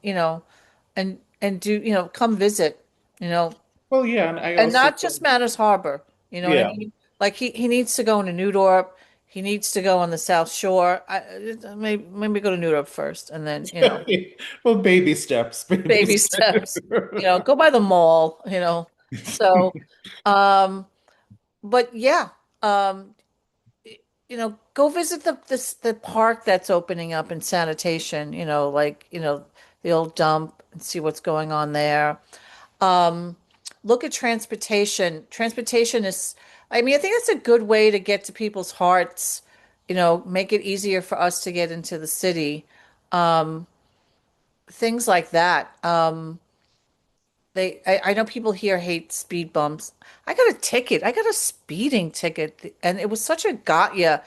and do, come visit, you know, Well, yeah, and I and also not just Manners Harbor. You know what I yeah. mean? Like he needs to go into Newdorp. He needs to go on the South Shore. Maybe go to Newdorp first and then, Well, baby steps, baby baby steps. steps, go by the mall, So, um, but yeah, um, go visit the park that's opening up in sanitation, like, the old dump and see what's going on there. Um, Look at transportation. Transportation is, I mean, I think it's a good way to get to people's hearts, make it easier for us to get into the city. Um, Things like that. I know people here hate speed bumps. I got a ticket. I got a speeding ticket, and it was such a got ya.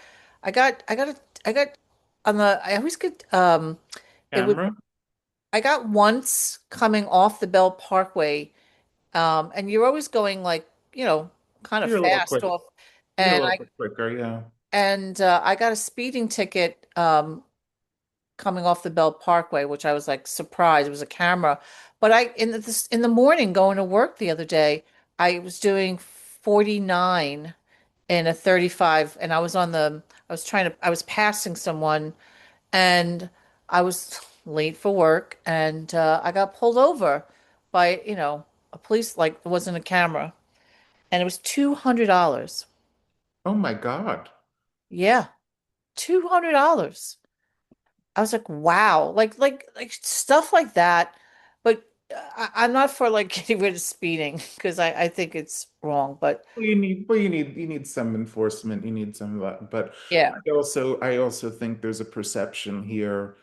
I got on the. I always get it was. Camera, I got once coming off the Bell Parkway, and you're always going like kind of you're a little fast quick. off, You're a and little bit quicker, yeah. I got a speeding ticket coming off the Bell Parkway, which I was like surprised. It was a camera. But in the morning going to work the other day, I was doing 49 in a 35 and I was passing someone and I was late for work and I got pulled over by, a police like it wasn't a camera. and it was $200. Oh my God. Yeah, $200. I was like, wow, like stuff like that. But I'm not for like getting rid of speeding because I think it's wrong. But You need some enforcement. You need some of that. But yeah, I also think there's a perception here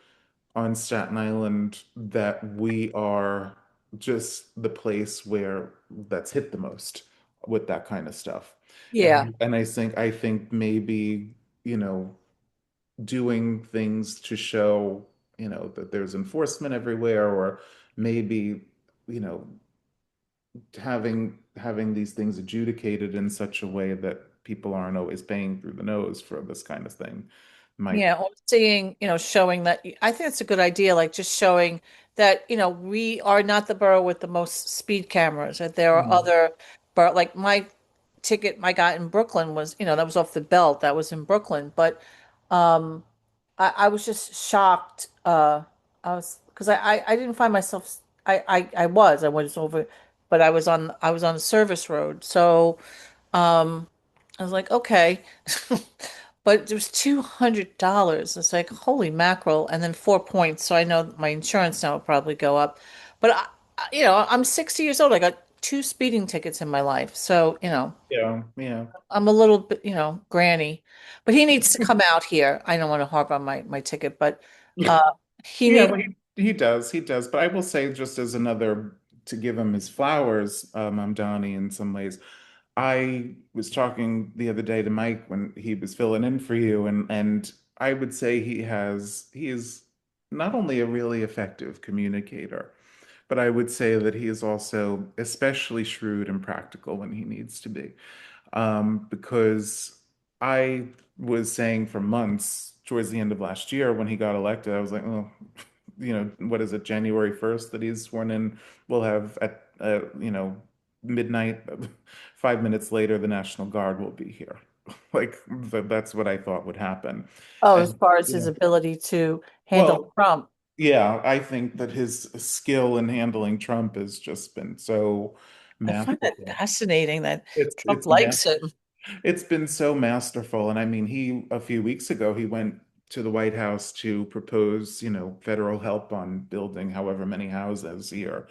on Staten Island that we are just the place where that's hit the most with that kind of stuff. yeah, And I think maybe, you know, doing things to show, you know, that there's enforcement everywhere, or maybe, you know, having these things adjudicated in such a way that people aren't always paying through the nose for this kind of thing might. yeah. Or seeing, showing that I think it's a good idea. Like just showing that we are not the borough with the most speed cameras. That there are Mhm. other borough. Like my ticket I got in Brooklyn was, that was off the belt. That was in Brooklyn, but um. I was just shocked. I was because I didn't find myself. I was over, but I was on a service road. So I was like, okay, but it was $200. It's like holy mackerel, and then 4 points. So I know my insurance now will probably go up. But I'm 60 years old. I got two speeding tickets in my life. So Yeah, yeah. I'm a little bit, granny, but he needs to come out here. I don't want to harp on my ticket, but uh, he Yeah, needs. well, he does. But I will say, just as another to give him his flowers, Mamdani, in some ways. I was talking the other day to Mike when he was filling in for you, and I would say he is not only a really effective communicator, but I would say that he is also especially shrewd and practical when he needs to be. Because I was saying for months towards the end of last year when he got elected, I was like, oh, you know, what is it, January 1st that he's sworn in? We'll have at, you know, midnight, 5 minutes later, the National Guard will be here. Like, that's what I thought would happen. Oh, as And, far as you his know, ability to handle well, Trump, yeah, I think that his skill in handling Trump has just been so I find that masterful. fascinating that Trump It's ma likes him. It's been so masterful. And I mean, he, a few weeks ago, he went to the White House to propose, you know, federal help on building however many houses here.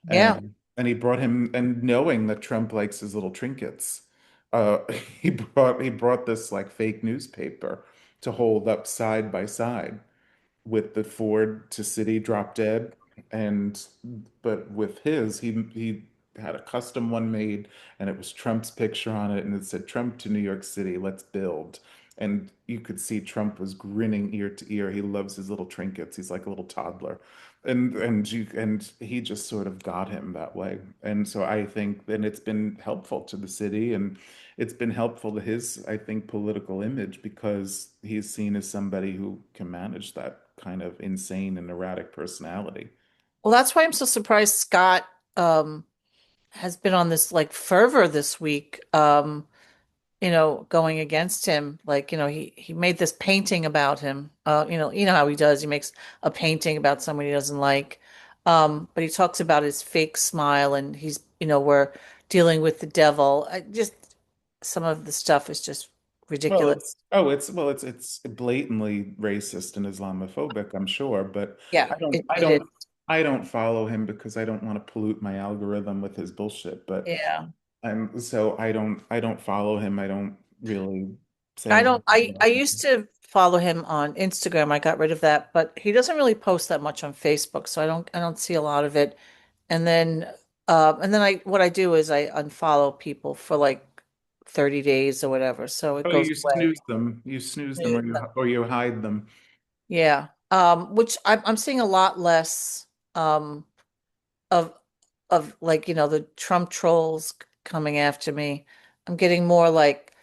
Yeah. And he brought him, and knowing that Trump likes his little trinkets, he brought this like fake newspaper to hold up side by side with the Ford to City drop dead, and but with his, he had a custom one made, and it was Trump's picture on it, and it said Trump to New York City, let's build. And you could see Trump was grinning ear to ear. He loves his little trinkets. He's like a little toddler, and he just sort of got him that way. And so I think then it's been helpful to the city, and it's been helpful to his, I think, political image because he's seen as somebody who can manage that kind of insane and erratic personality. Well, that's why I'm so surprised Scott has been on this like fervor this week. Going against him. Like, he made this painting about him. You know how he does. He makes a painting about someone he doesn't like. But he talks about his fake smile and we're dealing with the devil. Just some of the stuff is just Well, ridiculous. it's blatantly racist and Islamophobic, I'm sure, but Yeah, it is. I don't follow him because I don't want to pollute my algorithm with his bullshit. But Yeah. I don't follow him. I don't really say I don't anything I about used him. to follow him on Instagram. I got rid of that, but he doesn't really post that much on Facebook, so I don't see a lot of it. And then I what I do is I unfollow people for like 30 days or whatever, so it Oh, goes you away. snooze them. You snooze them, or you hide them. Yeah. Which I'm seeing a lot less um of like, the Trump trolls coming after me. I'm getting more like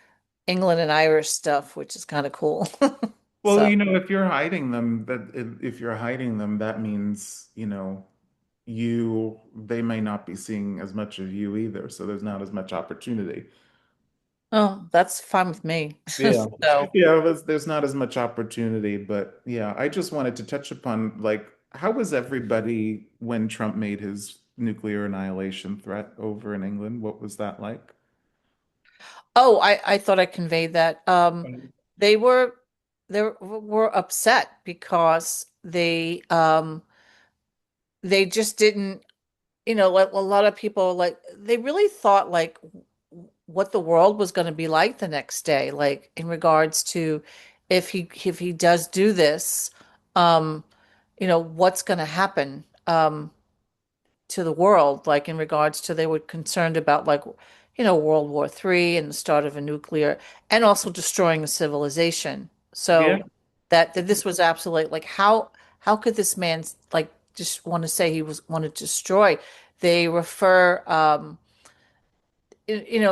England and Irish stuff, which is kind of cool. Well, So you know, if you're hiding them, if you're hiding them, that means, you know, they may not be seeing as much of you either, so there's not as much opportunity. oh, that's fine with me. Yeah. So, Yeah, there's not as much opportunity, but yeah, I just wanted to touch upon like how was everybody when Trump made his nuclear annihilation threat over in England? What was that like? Oh, I thought I conveyed that. They were they were upset because they just didn't, like a lot of people, like they really thought like what the world was going to be like the next day, like in regards to if he does do this, um, what's going to happen to the world, like in regards to they were concerned about like World War III and the start of a nuclear and also destroying a civilization. Yeah. So that this was absolutely like how could this man like just want to say he was want to destroy? They refer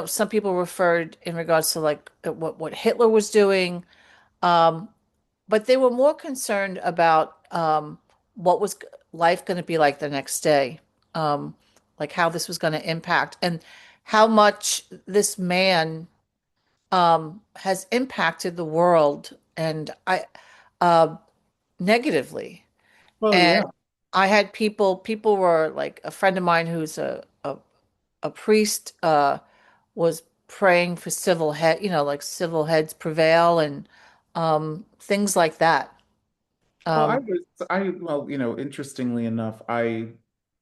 some people referred in regards to like what Hitler was doing, um, but they were more concerned about what was life going to be like the next day, um, like how this was going to impact and how much this man has impacted the world and I negatively. Well, And yeah. I had people were like a friend of mine who's a priest was praying for civil head, like civil heads prevail and things like that. Well, Um, interestingly enough,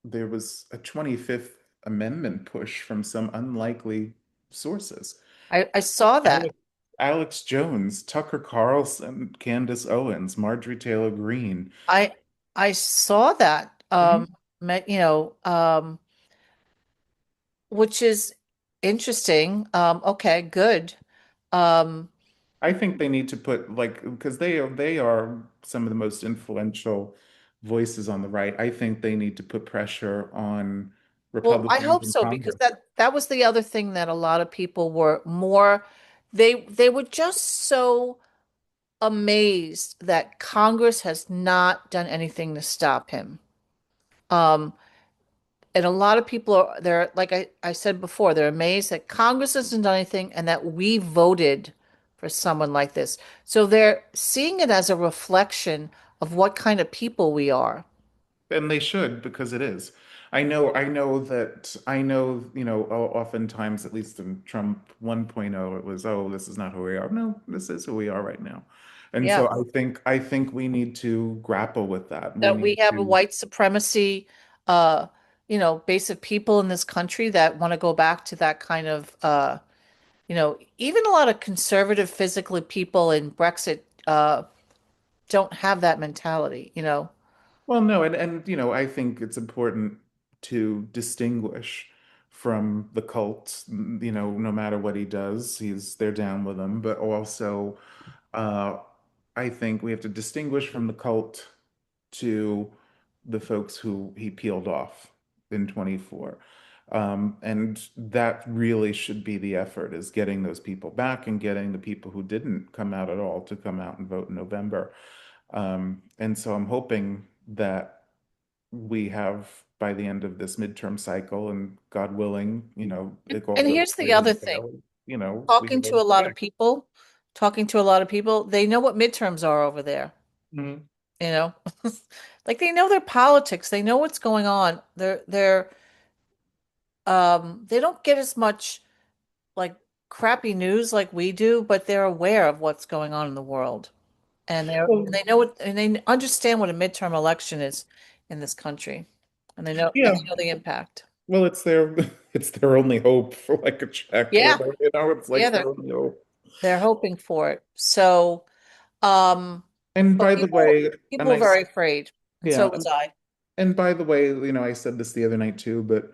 there was a 25th Amendment push from some unlikely sources. I saw that. Alex, Alex Jones, Tucker Carlson, Candace Owens, Marjorie Taylor Greene. I I saw that. Mhm. Which is interesting. Okay, good. Um, I think they need to put like because they are some of the most influential voices on the right. I think they need to put pressure on well, I Republicans hope in so because Congress. that was the other thing that a lot of people were more they were just so amazed that Congress has not done anything to stop him. Um, and a lot of people are they're like I said before, they're amazed that Congress hasn't done anything and that we voted for someone like this. So they're seeing it as a reflection of what kind of people we are. And they should because it is. Oftentimes, at least in Trump 1.0, it was, oh, this is not who we are. No, this is who we are right now. And Yeah. so I think we need to grapple with that. We That we need have a to, white supremacy, uh, base of people in this country that want to go back to that kind of, even a lot of conservative, physically people in Brexit, don't have that mentality. well, no, and I think it's important to distinguish from the cult, no matter what he does, they're down with him, but also uh I think we have to distinguish from the cult to the folks who he peeled off in 24. And that really should be the effort is getting those people back and getting the people who didn't come out at all to come out and vote in November. And so I'm hoping that we have by the end of this midterm cycle and God willing, if all And goes here's the according other to thing. plan, we Talking get to a it lot of back. people, talking to a lot of people, they know what midterms are over there, Mhm. you know? Like they know their politics, they know what's going on. They don't get as much like crappy news like we do, but they're aware of what's going on in the world. And Well, they know what and they understand what a midterm election is in this country. And yeah. they know the impact. Well, it's their it's their only hope for like a check, Yeah. it's Yeah, like their only hope. they're hoping for it. So, um, And but by the way, people and were very afraid, and so yeah, was I. and by the way, I said this the other night too, but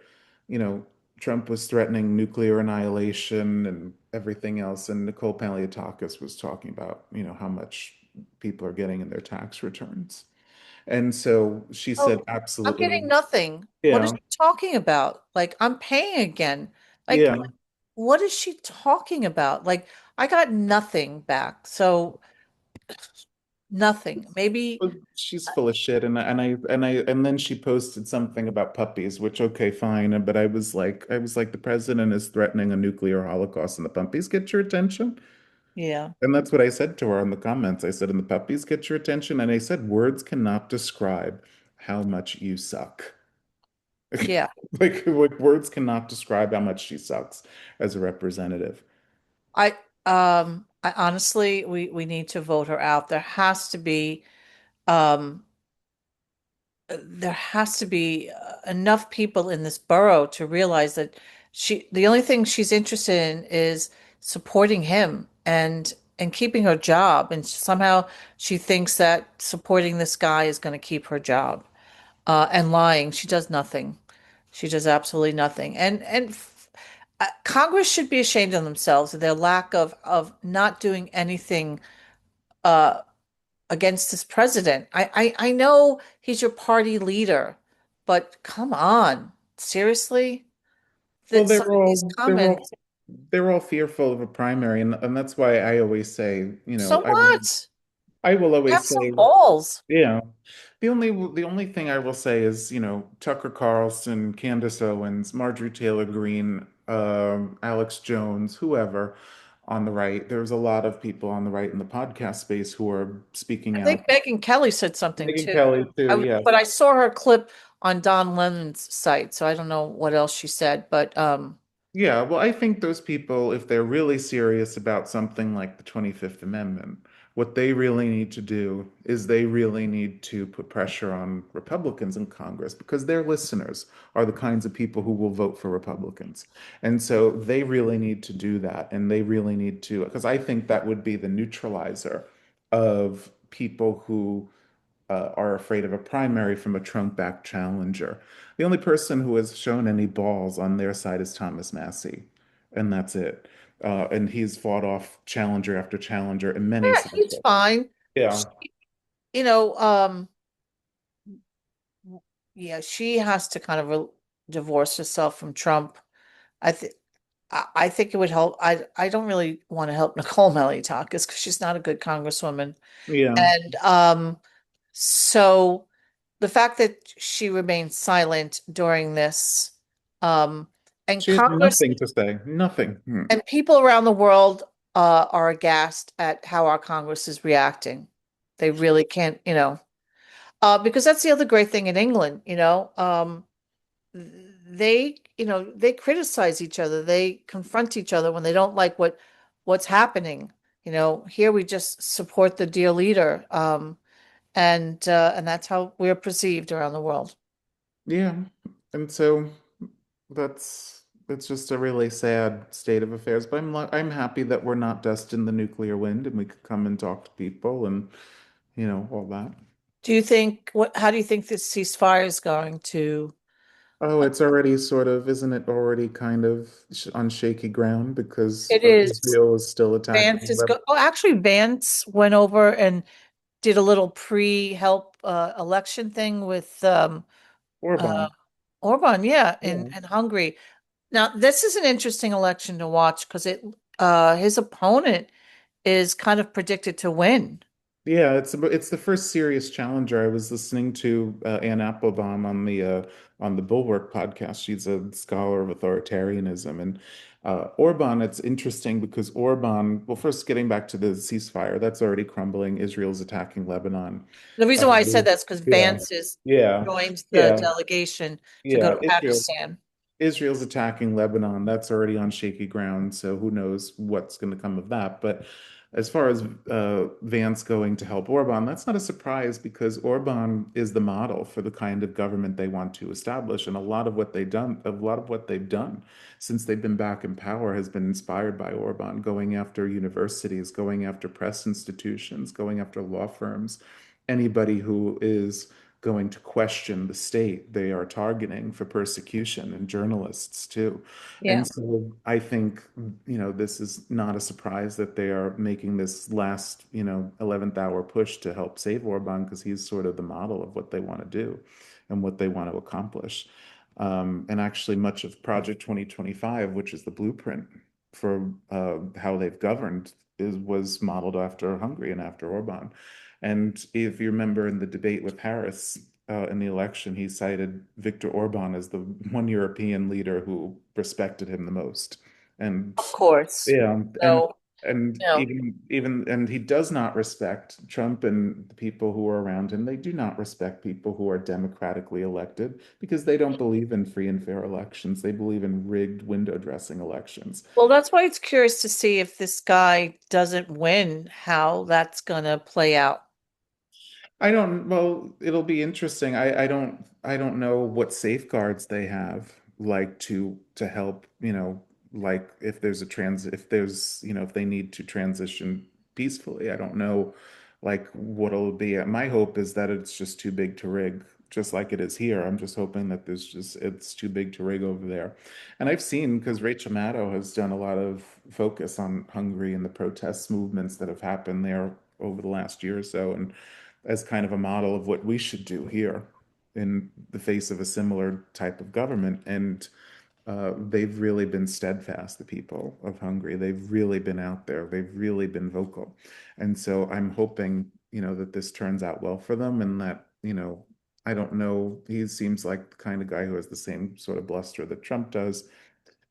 you know, Trump was threatening nuclear annihilation and everything else, and Nicole Paliotakis was talking about, how much people are getting in their tax returns. And so she said, Oh, I'm absolutely, getting nothing. What is yeah, she talking about? Like, I'm paying again. Like, yeah. what is she talking about? Like, I got nothing back. So, nothing. Maybe, Well, she's full of shit, and then she posted something about puppies, which okay, fine, but I was like, the president is threatening a nuclear holocaust, and the puppies get your attention, yeah, and that's what I said to her in the comments. I said, and the puppies get your attention, and I said, words cannot describe how much you suck. yeah. Like words cannot describe how much she sucks as a representative. I I honestly we need to vote her out. Um there has to be enough people in this borough to realize that the only thing she's interested in is supporting him and keeping her job. And somehow she thinks that supporting this guy is going to keep her job. And lying, she does nothing. She does absolutely nothing. And Congress should be ashamed of themselves, of their lack of not doing anything uh, against this president. I know he's your party leader, but come on, seriously? Well, That some of these comments, they were all fearful of a primary, and that's why I always say, so what? I will Have always some say, balls. yeah. The only thing I will say is, Tucker Carlson, Candace Owens, Marjorie Taylor Greene, Alex Jones, whoever on the right. There's a lot of people on the right in the podcast space who are speaking I out. think Megyn Kelly said something Megyn too. Kelly too, yeah. But I saw her clip on Don Lemon's site, so I don't know what else she said. But Yeah, well, I think those people, if they're really serious about something like the 25th Amendment, what they really need to do is they really need to put pressure on Republicans in Congress because their listeners are the kinds of people who will vote for Republicans. And so they really need to do that. And they really need to, because I think that would be the neutralizer of people who are afraid of a primary from a Trump-backed challenger. The only person who has shown any balls on their side is Thomas Massey, and that's it. And he's fought off challenger after challenger in many yeah, he's cycles. fine. Yeah, She, you know, yeah, she has to kind of divorce herself from Trump. I think I think it would help. I don't really want to help Nicole Malliotakis because she's not a good congresswoman. yeah. And so the fact that she remained silent during this, um, and She has Congress nothing to say. Nothing. Hmm. and people around the world are aghast at how our Congress is reacting. They really can't, because that's the other great thing in England, they criticize each other. They confront each other when they don't like what's happening. Here we just support the dear leader. And that's how we're perceived around the world. Yeah. And so that's just a really sad state of affairs. But I'm happy that we're not dust in the nuclear wind and we could come and talk to people and all that. How do you think this ceasefire is going to? Oh, it's already sort of, isn't it already kind of on shaky ground because It is. Israel is still attacking Oh, actually, Vance went over and did a little pre-help election thing with uh, Orban. Orban, yeah, in, Yeah. in Hungary. Now, this is an interesting election to watch because his opponent is kind of predicted to win. Yeah, it's the first serious challenger. I was listening to Ann Applebaum on the Bulwark podcast. She's a scholar of authoritarianism, and Orban. It's interesting because Orban. Well, first getting back to the ceasefire, that's already crumbling. Israel's attacking Lebanon. The Uh, reason why I said that's because yeah, Vance is yeah, joined the yeah, delegation to go yeah. to Pakistan. Israel's attacking Lebanon. That's already on shaky ground, so who knows what's going to come of that. But as far as Vance going to help Orban, that's not a surprise because Orban is the model for the kind of government they want to establish, and a lot of what they've done since they've been back in power has been inspired by Orban, going after universities, going after press institutions, going after law firms, anybody who is going to question the state they are targeting for persecution and journalists too. Yeah. And so I think, this is not a surprise that they are making this last, 11th hour push to help save Orban because he's sort of the model of what they want to do and what they want to accomplish. And actually, much of Project 2025, which is the blueprint for how they've governed, was modeled after Hungary and after Orban. And if you remember in the debate with Harris in the election, he cited Viktor Orban as the one European leader who respected him the most. And Of course. yeah, and So. And You know, even he does not respect Trump and the people who are around him. They do not respect people who are democratically elected because they don't believe in free and fair elections. They believe in rigged window dressing elections. well, that's why it's curious to see if this guy doesn't win, how that's gonna play out. I don't, well, it'll be interesting. I don't know what safeguards they have like to help, like if there's if there's, if they need to transition peacefully. I don't know like what it'll be. My hope is that it's just too big to rig, just like it is here. I'm just hoping that it's too big to rig over there. And I've seen because Rachel Maddow has done a lot of focus on Hungary and the protests movements that have happened there over the last year or so. And as kind of a model of what we should do here in the face of a similar type of government. And they've really been steadfast, the people of Hungary. They've really been out there. They've really been vocal. And so I'm hoping, that this turns out well for them and that, I don't know, he seems like the kind of guy who has the same sort of bluster that Trump does.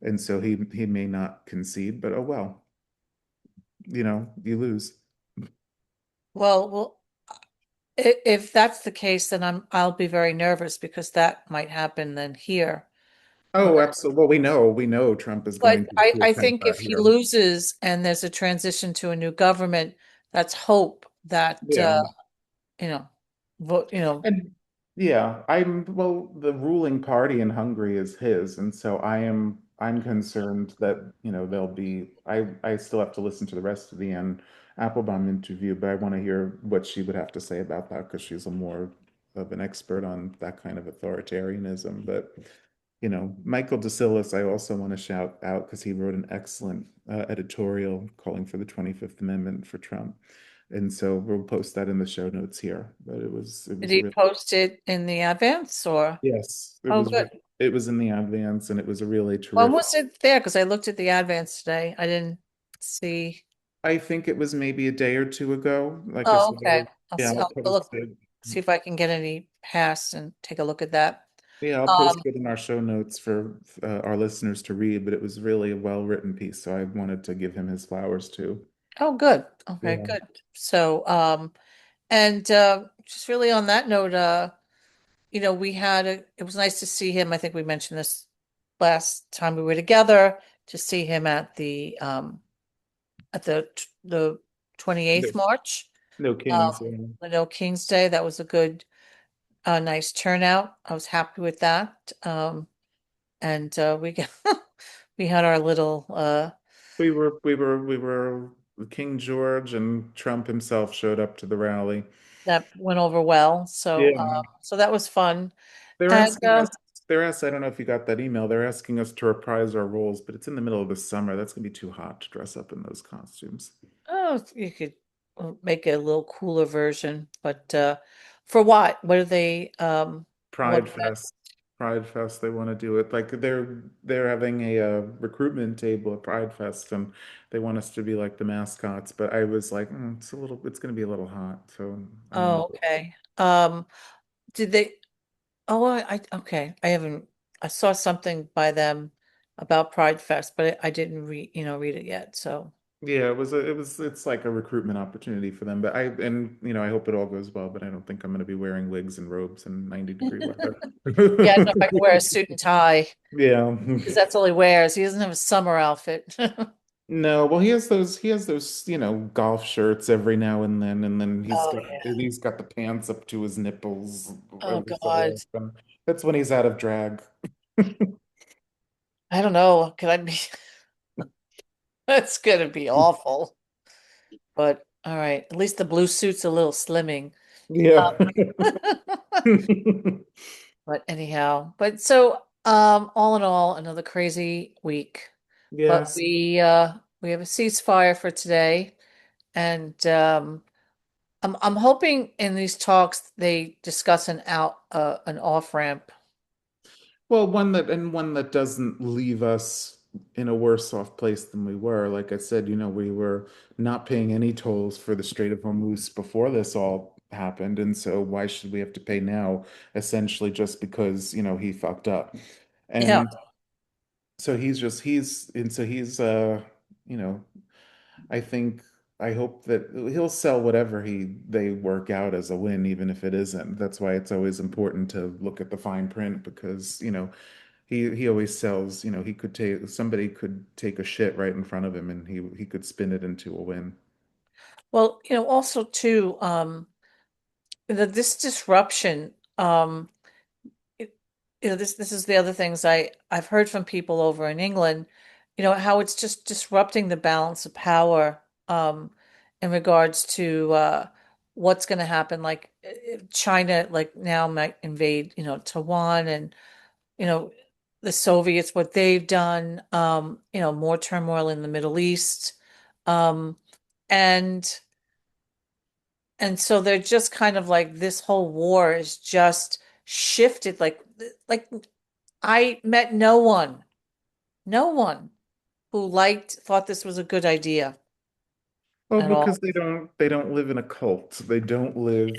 And so he may not concede, but oh well, you lose. Well, if that's the case, then I'll be very nervous because that might happen then here. But Oh, absolutely. Well, we know Trump is going to I attempt think that if he here. loses and there's a transition to a new government, that's hope that Yeah. you know, vote, And yeah, well, the ruling party in Hungary is his, and so I'm concerned that, there'll be I still have to listen to the rest of the Anne Applebaum interview, but I want to hear what she would have to say about that because she's a more of an expert on that kind of authoritarianism. But, Michael DeCillis, I also want to shout out because he wrote an excellent editorial calling for the 25th Amendment for Trump. And so we'll post that in the show notes here. But it did was he really, post it in the advance or? yes, Oh, good. it was in the advance and it was a really When terrific. was it there? Because I looked at the advance today. I didn't see. I think it was maybe a day or two ago. Like I Oh, said, okay. yeah, I'll I'll post look, it. see if I can get any past and take a look at that. Yeah, I'll post Um, it in our show notes for our listeners to read, but it was really a well-written piece, so I wanted to give him his flowers too. oh, good. Okay, Yeah. good. So, and just really on that note, we had it was nice to see him. I think we mentioned this last time we were together to see him at the No, 28th March, no kings. Yeah. the No King's Day. That was a good, nice turnout. I was happy with that. And we got we had our little King George and Trump himself showed up to the rally. that went over well. So Yeah. so that was fun. They're And asking us, I don't know if you got that email. They're asking us to reprise our roles, but it's in the middle of the summer. That's gonna be too hot to dress up in those costumes. oh, you could make a little cooler version, but for what? What are they what Pride Fest. Pride Fest, they want to do it. Like they're having a, recruitment table at Pride Fest and they want us to be like the mascots. But I was like, it's gonna be a little hot. So I'm on oh, board. okay. Did they oh okay. I haven't I saw something by them about Pride Fest, but I didn't read it yet. So Yeah, it's like a recruitment opportunity for them. But I hope it all goes well, but I don't think I'm gonna be wearing wigs and robes in 90-degree weather. yeah, I don't know if I can wear a suit and tie Yeah. because that's all he wears. He doesn't have a summer outfit. No, well he has those, golf shirts every now and then Oh yeah. he's got the pants up to his nipples Oh every so God. often. That's when he's out of drag. I don't know. Could I be that's gonna be awful. But all right. At least the blue suit's a little slimming. Yeah. But anyhow, but so all in all, another crazy week. But Yes. we have a ceasefire for today, and I'm hoping in these talks they discuss an off ramp. Well, one that doesn't leave us in a worse off place than we were. Like I said, we were not paying any tolls for the Strait of Hormuz before this all happened, and so why should we have to pay now, essentially just because, he fucked up. Yeah. And so he's you know, I think I hope that he'll sell whatever they work out as a win, even if it isn't. That's why it's always important to look at the fine print because, he always sells, he could take somebody could take a shit right in front of him and he could spin it into a win. Well, also too, this disruption, it, this is the other things I've heard from people over in England, how it's just disrupting the balance of power, in regards to what's going to happen. Like China, like now might invade, Taiwan, and you know, the Soviets, what they've done, more turmoil in the Middle East. Um, and so they're just kind of like this whole war is just shifted. Like I met no one who thought this was a good idea Well, at all. because they don't live in a cult. They don't live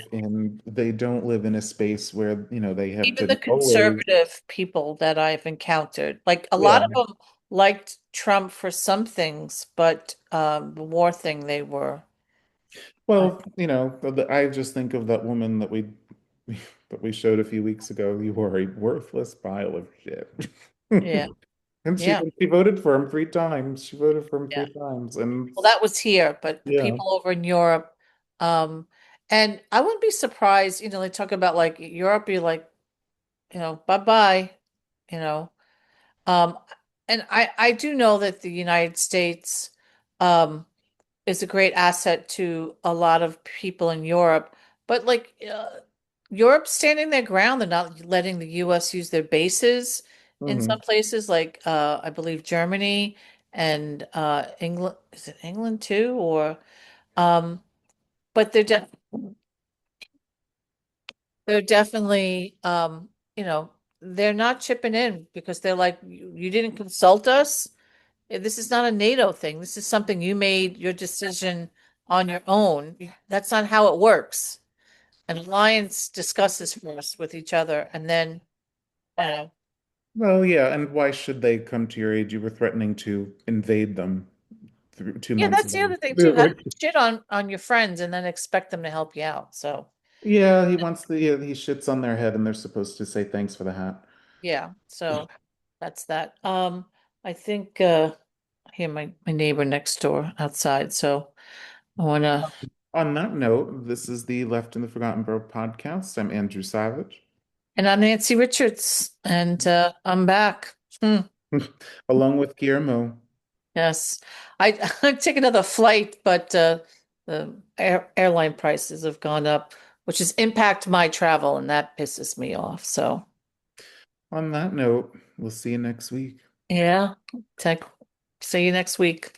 in a space where, they have Even the to always. conservative people that I've encountered, like a lot Yeah. of them liked Trump for some things, but the war thing they were. I, Well, I just think of that woman that we showed a few weeks ago. You are a worthless pile of shit. yeah, And she yeah, she voted for him 3 times. She voted for him yeah. 3 times. And Well, that was here, but the yeah. people over in Europe, um, and I wouldn't be surprised, they talk about like Europe, you're like, bye bye, you know. Um, and I do know that the United States um is a great asset to a lot of people in Europe, but like Europe's standing their ground. They're not letting the US use their bases in some Hmm. places, like I believe Germany and England. Is it England too? Or um, but they're definitely they're not chipping in because they're like, you didn't consult us. This is not a NATO thing. This is something you made your decision on your own. That's not how it works. An alliance discusses first with each other, and then, uh, Well, yeah, and why should they come to your aid? You were threatening to invade them through two yeah, months that's the ago. other thing too. How do Like, you shit on your friends and then expect them to help you out? So, yeah, he shits on their head and they're supposed to say thanks for the hat. yeah, so that's that. I think I hear my neighbor next door outside, so I wanna. On that note, this is the Left in the Forgotten Borough podcast. I'm Andrew Savage, And I'm Nancy Richards, and I'm back. along with Guillermo. Yes, I'd take another flight, but the airline prices have gone up, which has impacted my travel, and that pisses me off. So, On that note, we'll see you next week. yeah, take, see you next week.